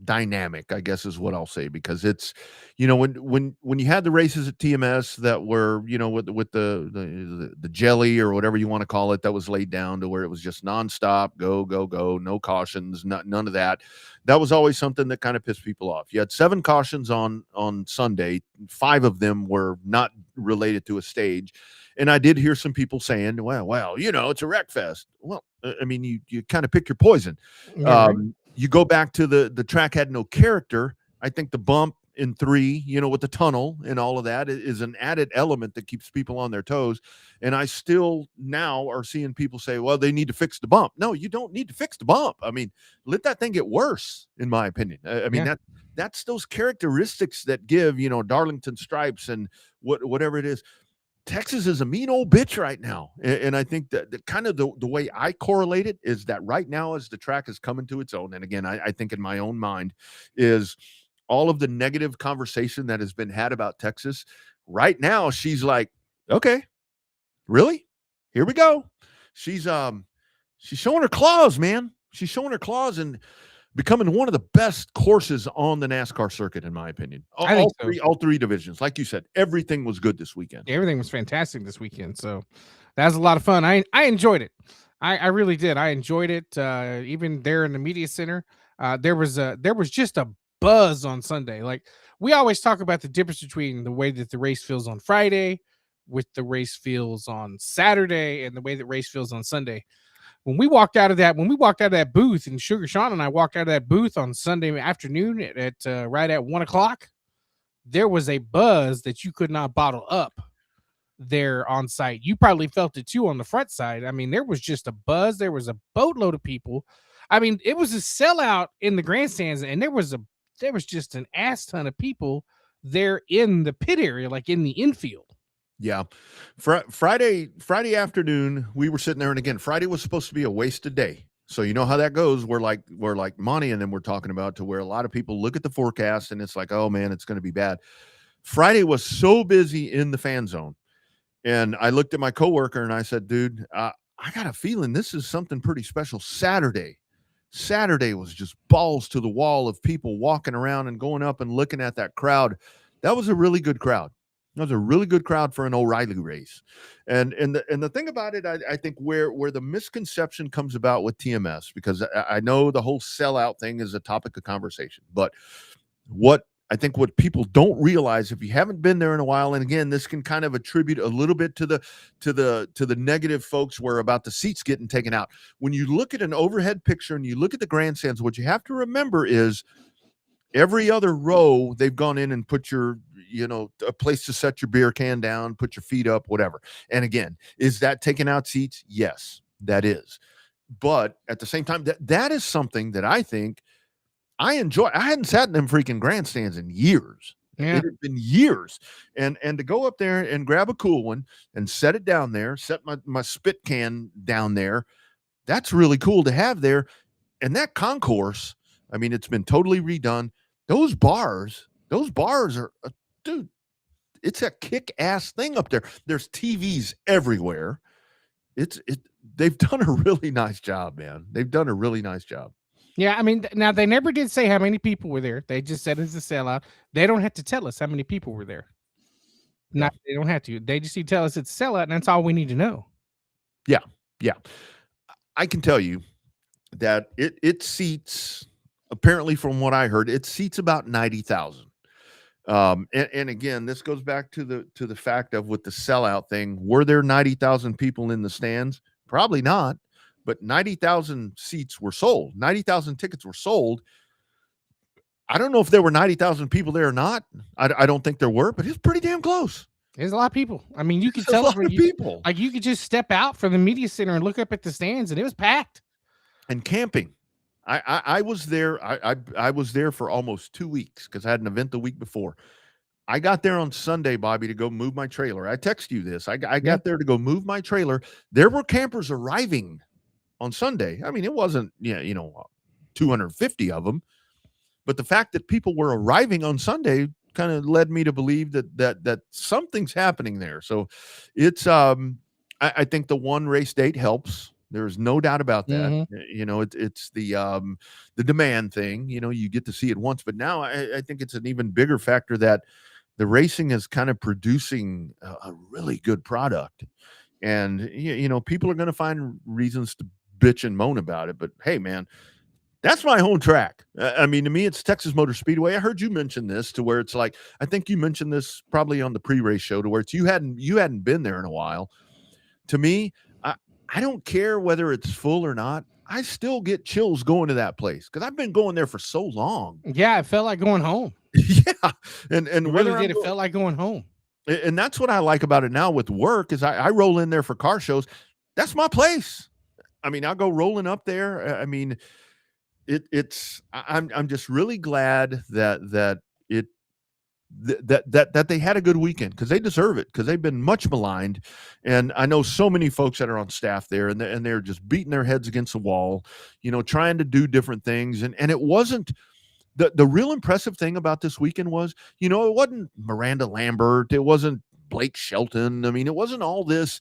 dynamic, I guess is what I'll say, because it's when you had the races at TMS that were with the jelly or whatever you want to call it, that was laid down to where it was just nonstop, go go go, no cautions, none of that. That was always something that kind of pissed people off. You had 7 cautions on Sunday, 5 of them were not related to a stage. And I did hear some people saying, well, it's a wreck fest. Well, I mean, you kind of pick your poison. Yeah, right. You go back to the track had no character. I think the bump in 3, with the tunnel and all of that is an added element that keeps people on their toes. And I still now are seeing people say, well, they need to fix the bump. No, you don't need to fix the bump. I mean, let that thing get worse, in my opinion. I mean, that's those characteristics that give, Darlington stripes and whatever it is. Texas is a mean old bitch right now. And I think that the way I correlate it is that right now, as the track is coming to its own, and again, I think in my own mind, is all of the negative conversation that has been had about Texas. Right now, she's like, okay, really? Here we go. She's showing her claws, man. She's showing her claws and becoming one of the best courses on the NASCAR circuit, in my opinion. I think All three divisions. Like you said, everything was good this weekend. Everything was fantastic this weekend. So that was a lot of fun. I enjoyed it. I really did. I enjoyed it. Even there in the media center, there was just a buzz on Sunday. Like, we always talk about the difference between the way that the race feels on Friday with the race feels on Saturday and the way that race feels on Sunday. When we walked out of that booth, and Sugar Sean and I walked out of that booth on Sunday afternoon at right at 1:00, there was a buzz that you could not bottle up there on site. You probably felt it too on the front side. I mean, there was just a buzz. There was a boatload of people. I mean, it was a sellout in the grandstands, and there was just an ass ton of people there in the pit area, like in the infield. Yeah. Friday afternoon, we were sitting there, and again, Friday was supposed to be a wasted day. So you know how that goes. We're like Monty and then we're talking about, to where a lot of people look at the forecast and it's like, oh man, it's going to be bad. Friday was so busy in the fan zone. And I looked at my coworker and I said, dude, I got a feeling this is something pretty special. Saturday was just balls to the wall of people walking around and going up and looking at that crowd. That was a really good crowd. That was a really good crowd for an O'Reilly race. And the thing about it, I think where the misconception comes about with TMS, because I know the whole sellout thing is a topic of conversation, but what people don't realize, if you haven't been there in a while, and again, this can kind of attribute a little bit to the negative folks where about the seats getting taken out. When you look at an overhead picture and you look at the grandstands, what you have to remember is every other row, they've gone in and put your, a place to set your beer can down, put your feet up, whatever. And again, is that taking out seats? Yes, that is. But at the same time, that is something that I think I enjoy. I hadn't sat in them freaking grandstands in years. Yeah. It had been years. And to go up there and grab a cool one and set it down there, set my spit can down there, that's really cool to have there. And that concourse, I mean, it's been totally redone. Those bars are, dude, it's a kick-ass thing up there. There's TVs everywhere. They've done a really nice job, man. They've done a really nice job. Yeah, I mean, now they never did say how many people were there. They just said it's a sellout. They don't have to tell us how many people were there. They don't have to. They just need to tell us it's a sellout, and that's all we need to know. Yeah. I can tell you that it seats, apparently from what I heard, it seats about 90,000. And again, this goes back to the fact of, with the sellout thing, were there 90,000 people in the stands? Probably not, but 90,000 seats were sold. 90,000 tickets were sold. I don't know if there were 90,000 people there or not. I don't think there were, but it's pretty damn close. There's a lot of people. I mean, you could There's tell a lot of people. Like, you could just step out from the media center and look up at the stands, and it was packed. And camping. I was there. I was there for almost 2 weeks because I had an event the week before. I got there on Sunday, Bobby, to go move my trailer. I text you this. I got there to go move my trailer. There were campers arriving on Sunday. I mean, it wasn't 250 of them, but the fact that people were arriving on Sunday kind of led me to believe that something's happening there. So it's I think the one race date helps. There's no doubt about that. It's the demand thing. You get to see it once, but now I think it's an even bigger factor that the racing is kind of producing a really good product, and people are going to find reasons to bitch and moan about it. But hey, man, that's my home track. I mean, to me, it's Texas Motor Speedway. I heard you mention this to where it's like, I think you mentioned this probably on the pre-race show to where it's you hadn't been there in a while. To me, I don't care whether it's full or not. I still get chills going to that place because I've been going there for so long. Yeah, it felt like going home. Yeah, and it really did. It felt like going home. And that's what I like about it now with work is I roll in there for car shows. That's my place. I mean, I'll go rolling up there. I mean, I'm just really glad that they had a good weekend because they deserve it because they've been much maligned, and I know so many folks that are on staff there and they're just beating their heads against the wall, trying to do different things, and it wasn't the real impressive thing about this weekend was it wasn't Miranda Lambert, it wasn't Blake Shelton, I mean it wasn't all the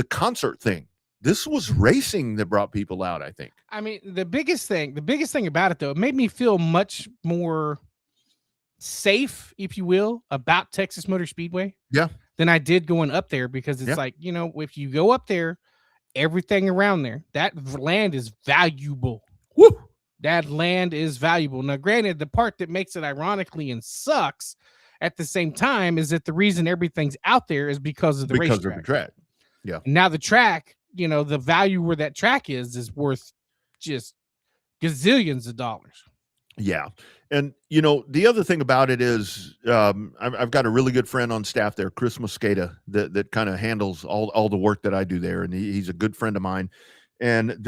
concert thing. This was racing that brought people out, I think. I mean, the biggest thing about it, though, it made me feel much more safe, if you will, about Texas Motor Speedway. Yeah. Than I did going up there because it's like, if you go up there, everything around there, that land is valuable. Woo! That land is valuable. Now, granted, the part that makes it ironically and sucks at the same time is that the reason everything's out there is because of the racetrack. Because of the track. Yeah. And now the track, the value where that track is worth just gazillions of dollars. Yeah. And, the other thing about it is I've got a really good friend on staff there, Chris Mosqueda, that kind of handles all the work that I do there. And he's a good friend of mine. And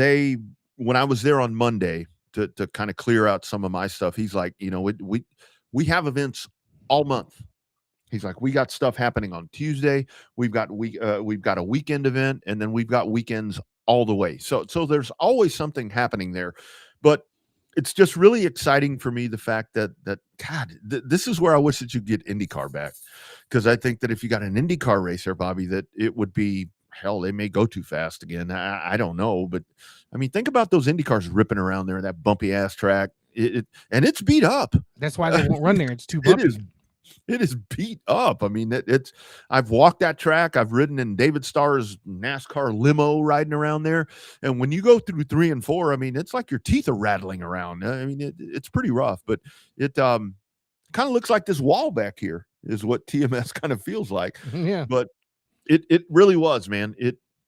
when I was there on Monday to kind of clear out some of my stuff, he's like, we have events all month. He's like, we got stuff happening on Tuesday. We've got a weekend event, and then we've got weekends all the way. So there's always something happening there. But it's just really exciting for me, the fact that God, this is where I wish that you get IndyCar back, because I think that if you got an IndyCar racer, Bobby, that it would be hell. They may go too fast again. I don't know, but I mean, think about those IndyCars ripping around there, that bumpy ass track. And it's beat up. That's why they won't run there. It's too bumpy. It is beat up. I mean, I've walked that track. I've ridden in David Starr's NASCAR limo riding around there. And when you go through 3 and 4, I mean, it's like your teeth are rattling around. I mean, it's pretty rough, but it kind of looks like this wall back here is what TMS kind of feels like. Yeah. But it really was, man.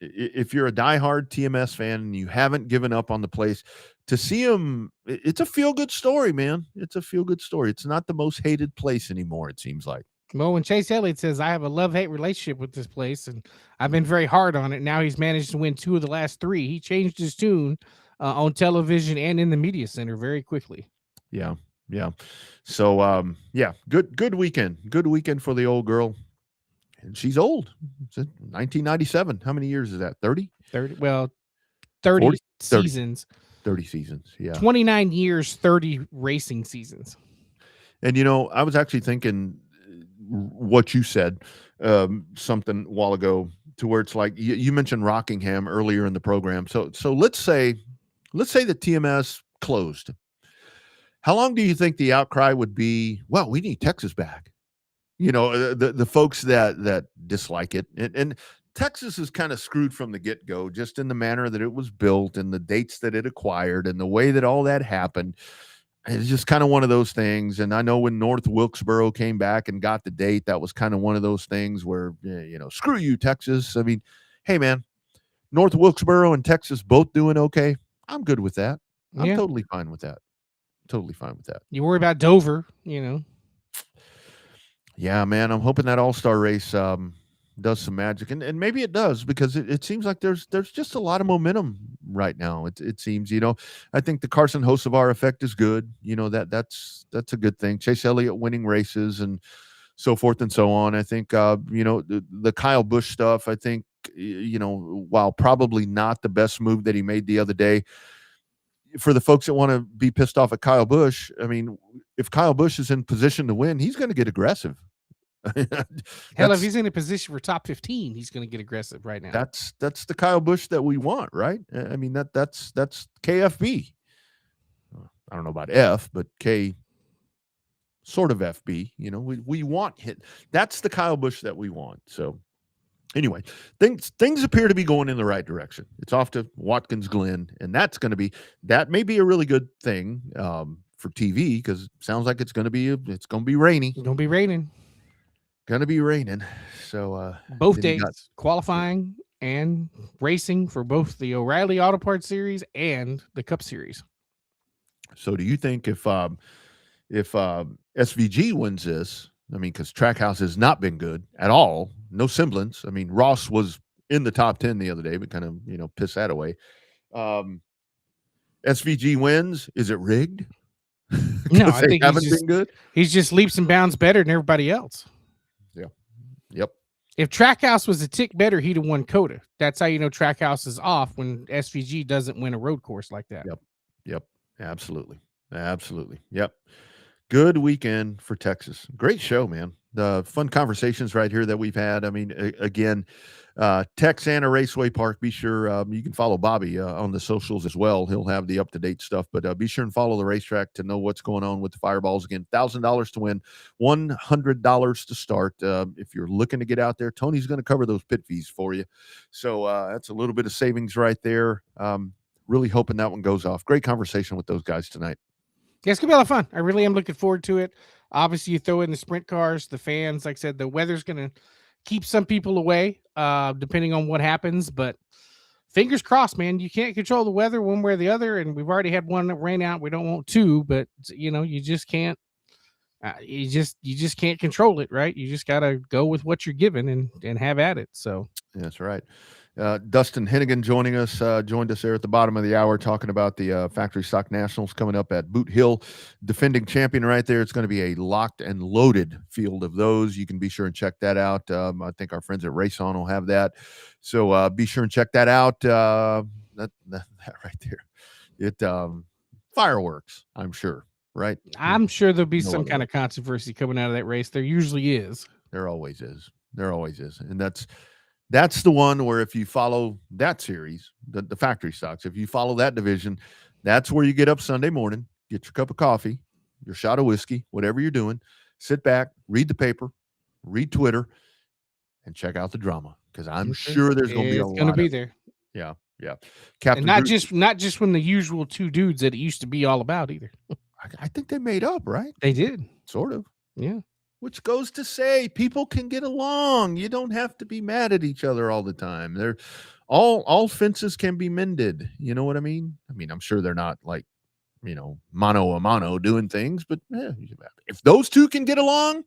If you're a diehard TMS fan and you haven't given up on the place, to see them, it's a feel-good story, man. It's a feel-good story. It's not the most hated place anymore, it seems like. Well, when Chase Elliott says, I have a love-hate relationship with this place, and I've been very hard on it. Now he's managed to win 2 of the last 3. He changed his tune on television and in the media center very quickly. Yeah, yeah. So, good weekend. Good weekend for the old girl. And she's old. It's 1997. How many years is that? 30? 30. Well, 30 40? seasons. 30 seasons. Yeah. 29 years, 30 racing seasons. And, I was actually thinking what you said something a while ago, to where it's like you mentioned Rockingham earlier in the program. So let's say that TMS closed. How long do you think the outcry would be? Well, we need Texas back. The folks that dislike it, and Texas is kind of screwed from the get-go, just in the manner that it was built and the dates that it acquired and the way that all that happened. It's just kind of one of those things. And I know when North Wilkesboro came back and got the date, that was kind of one of those things where, screw you, Texas. I mean, hey, man, North Wilkesboro and Texas both doing okay. I'm good with that. I'm totally fine with that. Totally fine with that. You worry about Dover, Yeah, man, I'm hoping that all-star race does some magic, and maybe it does, because it seems like there's just a lot of momentum right now. It seems, I think the Carson Hocevar effect is good. That's a good thing. Chase Elliott winning races and so forth and so on. I think the Kyle Busch stuff, I think, while probably not the best move that he made the other day, for the folks that want to be pissed off at Kyle Busch, I mean, if Kyle Busch is in position to win, he's going to get aggressive. Hell, if he's in a position for top 15, he's going to get aggressive right now. That's the Kyle Busch that we want, right? I mean, that's KFB. I don't know about F, but K sort of FB. We want hit. That's the Kyle Busch that we want. So anyway, things appear to be going in the right direction. It's off to Watkins Glen, and that may be a really good thing for TV, because it sounds like it's going to be rainy. It's going to be raining. Going to be raining. So both days, qualifying and racing for both the O'Reilly Auto Parts Series and the Cup Series. So do you think if SVG wins this, I mean, because Trackhouse has not been good at all, no semblance. I mean, Ross was in the top 10 the other day, but kind of, piss that away. SVG wins. Is it rigged? No, I think haven't been good. He's just leaps and bounds better than everybody else. Yeah. Yep. If Trackhouse was a tick better, he'd have won COTA. That's how you know Trackhouse is off, when SVG doesn't win a road course like that. Yep. Absolutely. Yep. Good weekend for Texas. Great show, man. The fun conversations right here that we've had. I mean, again, Texana Raceway Park. Be sure you can follow Bobby on the socials as well. He'll have the up-to-date stuff, but be sure and follow the racetrack to know what's going on with the Fireballs. Again, $1,000 to win, $100 to start. If you're looking to get out there, Tony's going to cover those pit fees for you. So that's a little bit of savings right there. Really hoping that one goes off. Great conversation with those guys tonight. Yeah, it's going to be a lot of fun. I really am looking forward to it. Obviously, you throw in the sprint cars, the fans. Like I said, the weather's going to keep some people away, depending on what happens. But fingers crossed, man. You can't control the weather one way or the other. And we've already had one that rain out. We don't want two, but, you just can't. You just can't control it, right? You just got to go with what you're given and have at it. So that's right. Dustin Hennigan joined us there at the bottom of the hour, talking about the Factory Stock Nationals coming up at Boot Hill. Defending champion right there. It's going to be a locked and loaded field of those. You can be sure and check that out. I think our friends at Race On will have that. So be sure and check that out. That right there. It fireworks, I'm sure, right? I'm sure there'll be some kind of controversy coming out of that race. There usually is. There always is. And that's the one where, if you follow that series, the factory stocks, if you follow that division, that's where you get up Sunday morning, get your cup of coffee, your shot of whiskey, whatever you're doing, sit back, read the paper, read Twitter, and check out the drama, because I'm sure there's going to be a lot. It's going to be there. Yeah. Captain, and not just when the usual two dudes that it used to be all about either. I think they made up, right? They did. Sort of. Yeah. Which goes to say, people can get along. You don't have to be mad at each other all the time. They're all fences can be mended. You know what I mean? I mean, I'm sure they're not like, mano a mano doing things, but if those two can get along,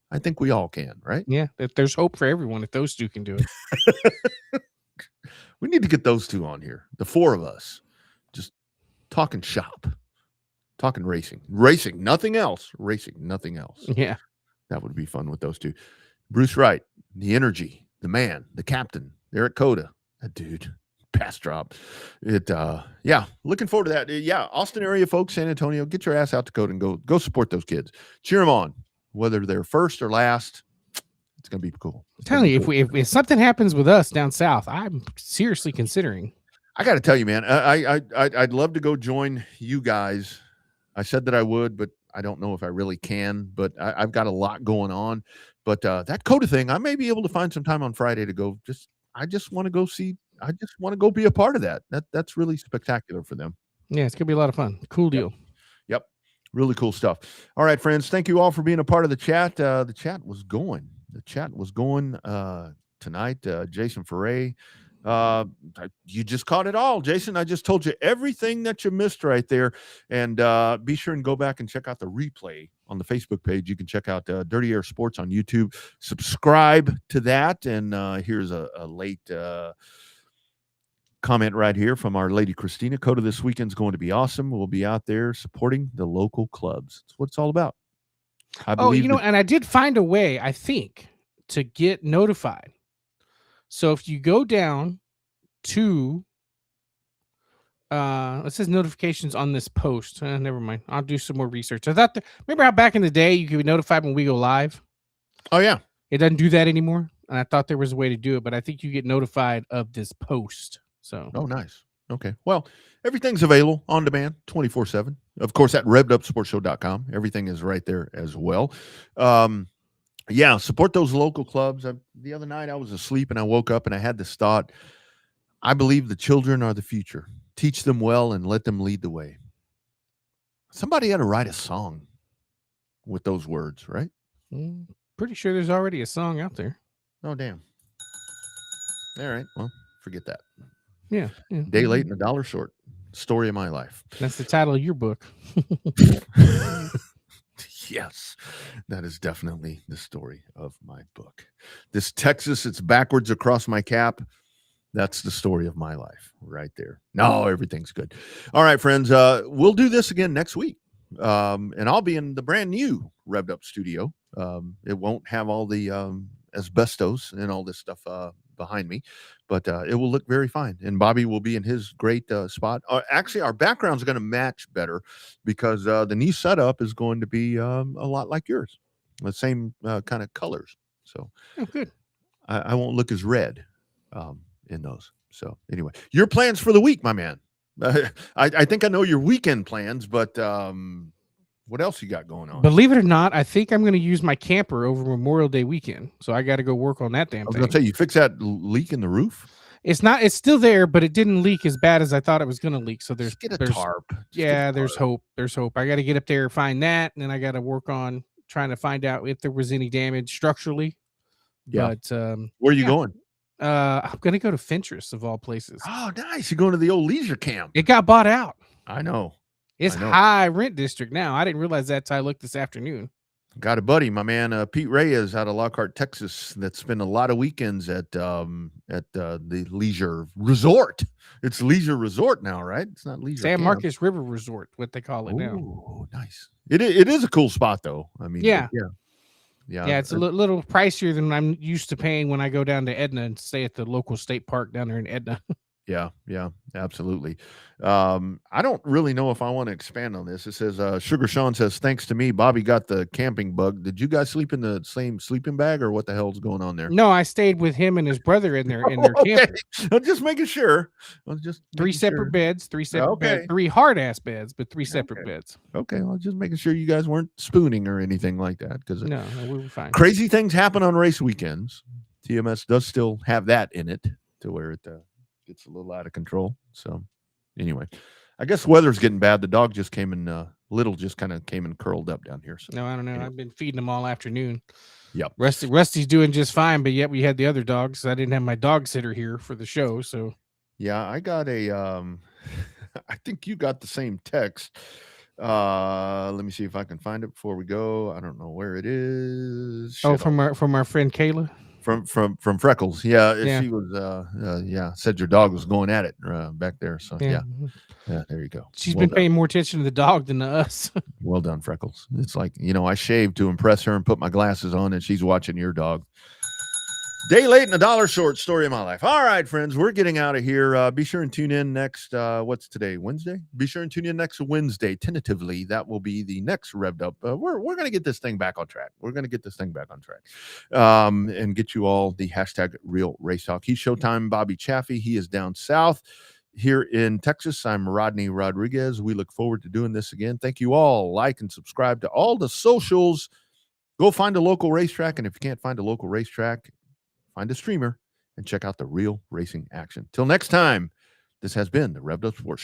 I think we all can, right? Yeah, there's hope for everyone if those two can do it. We need to get those two on here. The four of us, just talking shop, talking racing, nothing else. Yeah. That would be fun with those two. Bruce Wright, the energy, the man, the captain, Eric Coda, that dude, pass drop. Looking forward to that. Yeah, Austin area folks, San Antonio, get your ass out to Coda and go support those kids. Cheer them on, whether they're first or last. It's going to be cool. I'm telling you, if something happens with us down south, I'm seriously considering. I got to tell you, man, I'd love to go join you guys. I said that I would, but I don't know if I really can, but I've got a lot going on. But that COTA thing, I may be able to find some time on Friday to go. I just want to go see. I just want to go be a part of that. That's really spectacular for them. Yeah, it's going to be a lot of fun. Cool deal. Yep. Really cool stuff. All right, friends. Thank you all for being a part of the chat. The chat was going. tonight. Jason Foray, You just caught it all, Jason. I just told you everything that you missed right there. And be sure and go back and check out the replay on the Facebook page. You can check out Dirty Air Sports on YouTube. Subscribe to that. And here's a late comment right here from our lady Christina. Coda, this weekend's going to be awesome. We'll be out there supporting the local clubs. That's what it's all about. I believe and I did find a way, I think, to get notified. So if you go down to it says notifications on this post. Never mind. I'll do some more research. I thought remember how back in the day you could be notified when we go live? Oh yeah. It doesn't do that anymore. And I thought there was a way to do it, but I think you get notified of this post. So nice. Okay. Well, everything's available on demand 24/7. Of course, at RevvedUpSportsShow.com. Everything is right there as well. Yeah, support those local clubs. The other night I was asleep and I woke up and I had this thought. I believe the children are the future. Teach them well and let them lead the way. Somebody had to write a song with those words, right? Pretty sure there's already a song out there. Oh, damn. All right. Well, forget that. Yeah. Day late and $1 short. Story of my life. That's the title of your book. Yes, that is definitely the story of my book. This Texas, it's backwards across my cap. That's the story of my life right there. No, everything's good. All right, friends. We'll do this again next week. And I'll be in the brand new Revved Up studio. It won't have all the asbestos and all this stuff behind me, but it will look very fine. And Bobby will be in his great spot. Actually, our background's going to match better because the new setup is going to be a lot like yours, the same kind of colors. So good. I won't look as red in those. So anyway, your plans for the week, my man. I think I know your weekend plans, but what else you got going on? Believe it or not, I think I'm going to use my camper over Memorial Day weekend. So I got to go work on that damn thing. I was going to say, you fix that leak in the roof? It's still there, but it didn't leak as bad as I thought it was going to leak. So there's get a tarp. There's hope. There's hope. I got to get up there, find that, and then I got to work on trying to find out if there was any damage structurally. Yeah. But where are you going? I'm going to go to Fentress of all places. Oh, nice. You're going to the old leisure camp. It got bought out. I know. It's high rent district now. I didn't realize that till I looked this afternoon. Got a buddy, my man, Pete Reyes out of Lockhart, Texas, that spent a lot of weekends at the leisure resort. It's leisure resort now, right? It's not leisure San camp. Marcos River Resort, what they call it now. Oh, nice. It is a cool spot, though. I mean, yeah. It's a little pricier than I'm used to paying when I go down to Edna and stay at the local state park down there in Edna. Yeah, absolutely. I don't really know if I want to expand on this. It says, Sugar Sean says, thanks to me, Bobby got the camping bug. Did you guys sleep in the same sleeping bag or what the hell's going on there? No, I stayed with him and his brother in their camper. I'm just making sure. Three separate beds, beds, 3 hard ass beds, but 3 separate beds. Okay, well, just making sure you guys weren't spooning or anything like that. Because no, we were fine. Crazy things happen on race weekends. TMS does still have that in it to where it gets a little out of control. So anyway, I guess the weather's getting bad. The dog just came in, Little just kind of came and curled up down here. So no, I don't know. Anyway. I've been feeding them all afternoon. Yep. Rusty's doing just fine, but yet we had the other dogs. I didn't have my dog sitter here for the show. So yeah, I got a I think you got the same text. Let me see if I can find it before we go. I don't know where it is. From our friend Kayla. From Freckles. Yeah. She was said your dog was going at it back there. So yeah, there you go. She's been paying more attention to the dog than to us. Well done, Freckles. It's like, I shaved to impress her and put my glasses on, and she's watching your dog. Day late and $1 short. Story of my life. All right, friends, we're getting out of here. Be sure and tune in next. What's today? Wednesday. Be sure and tune in next Wednesday. Tentatively, that will be the next Revved Up. We're going to get this thing back on track. And get you all the hashtag Real Race Talk. He's Showtime Bobby Chaffee. He is down south here in Texas. I'm Rodney Rodriguez. We look forward to doing this again. Thank you all. Like and subscribe to all the socials. Go find a local racetrack, and if you can't find a local racetrack, find a streamer and check out the real racing action. Till next time, this has been the Revved Up Sports Show.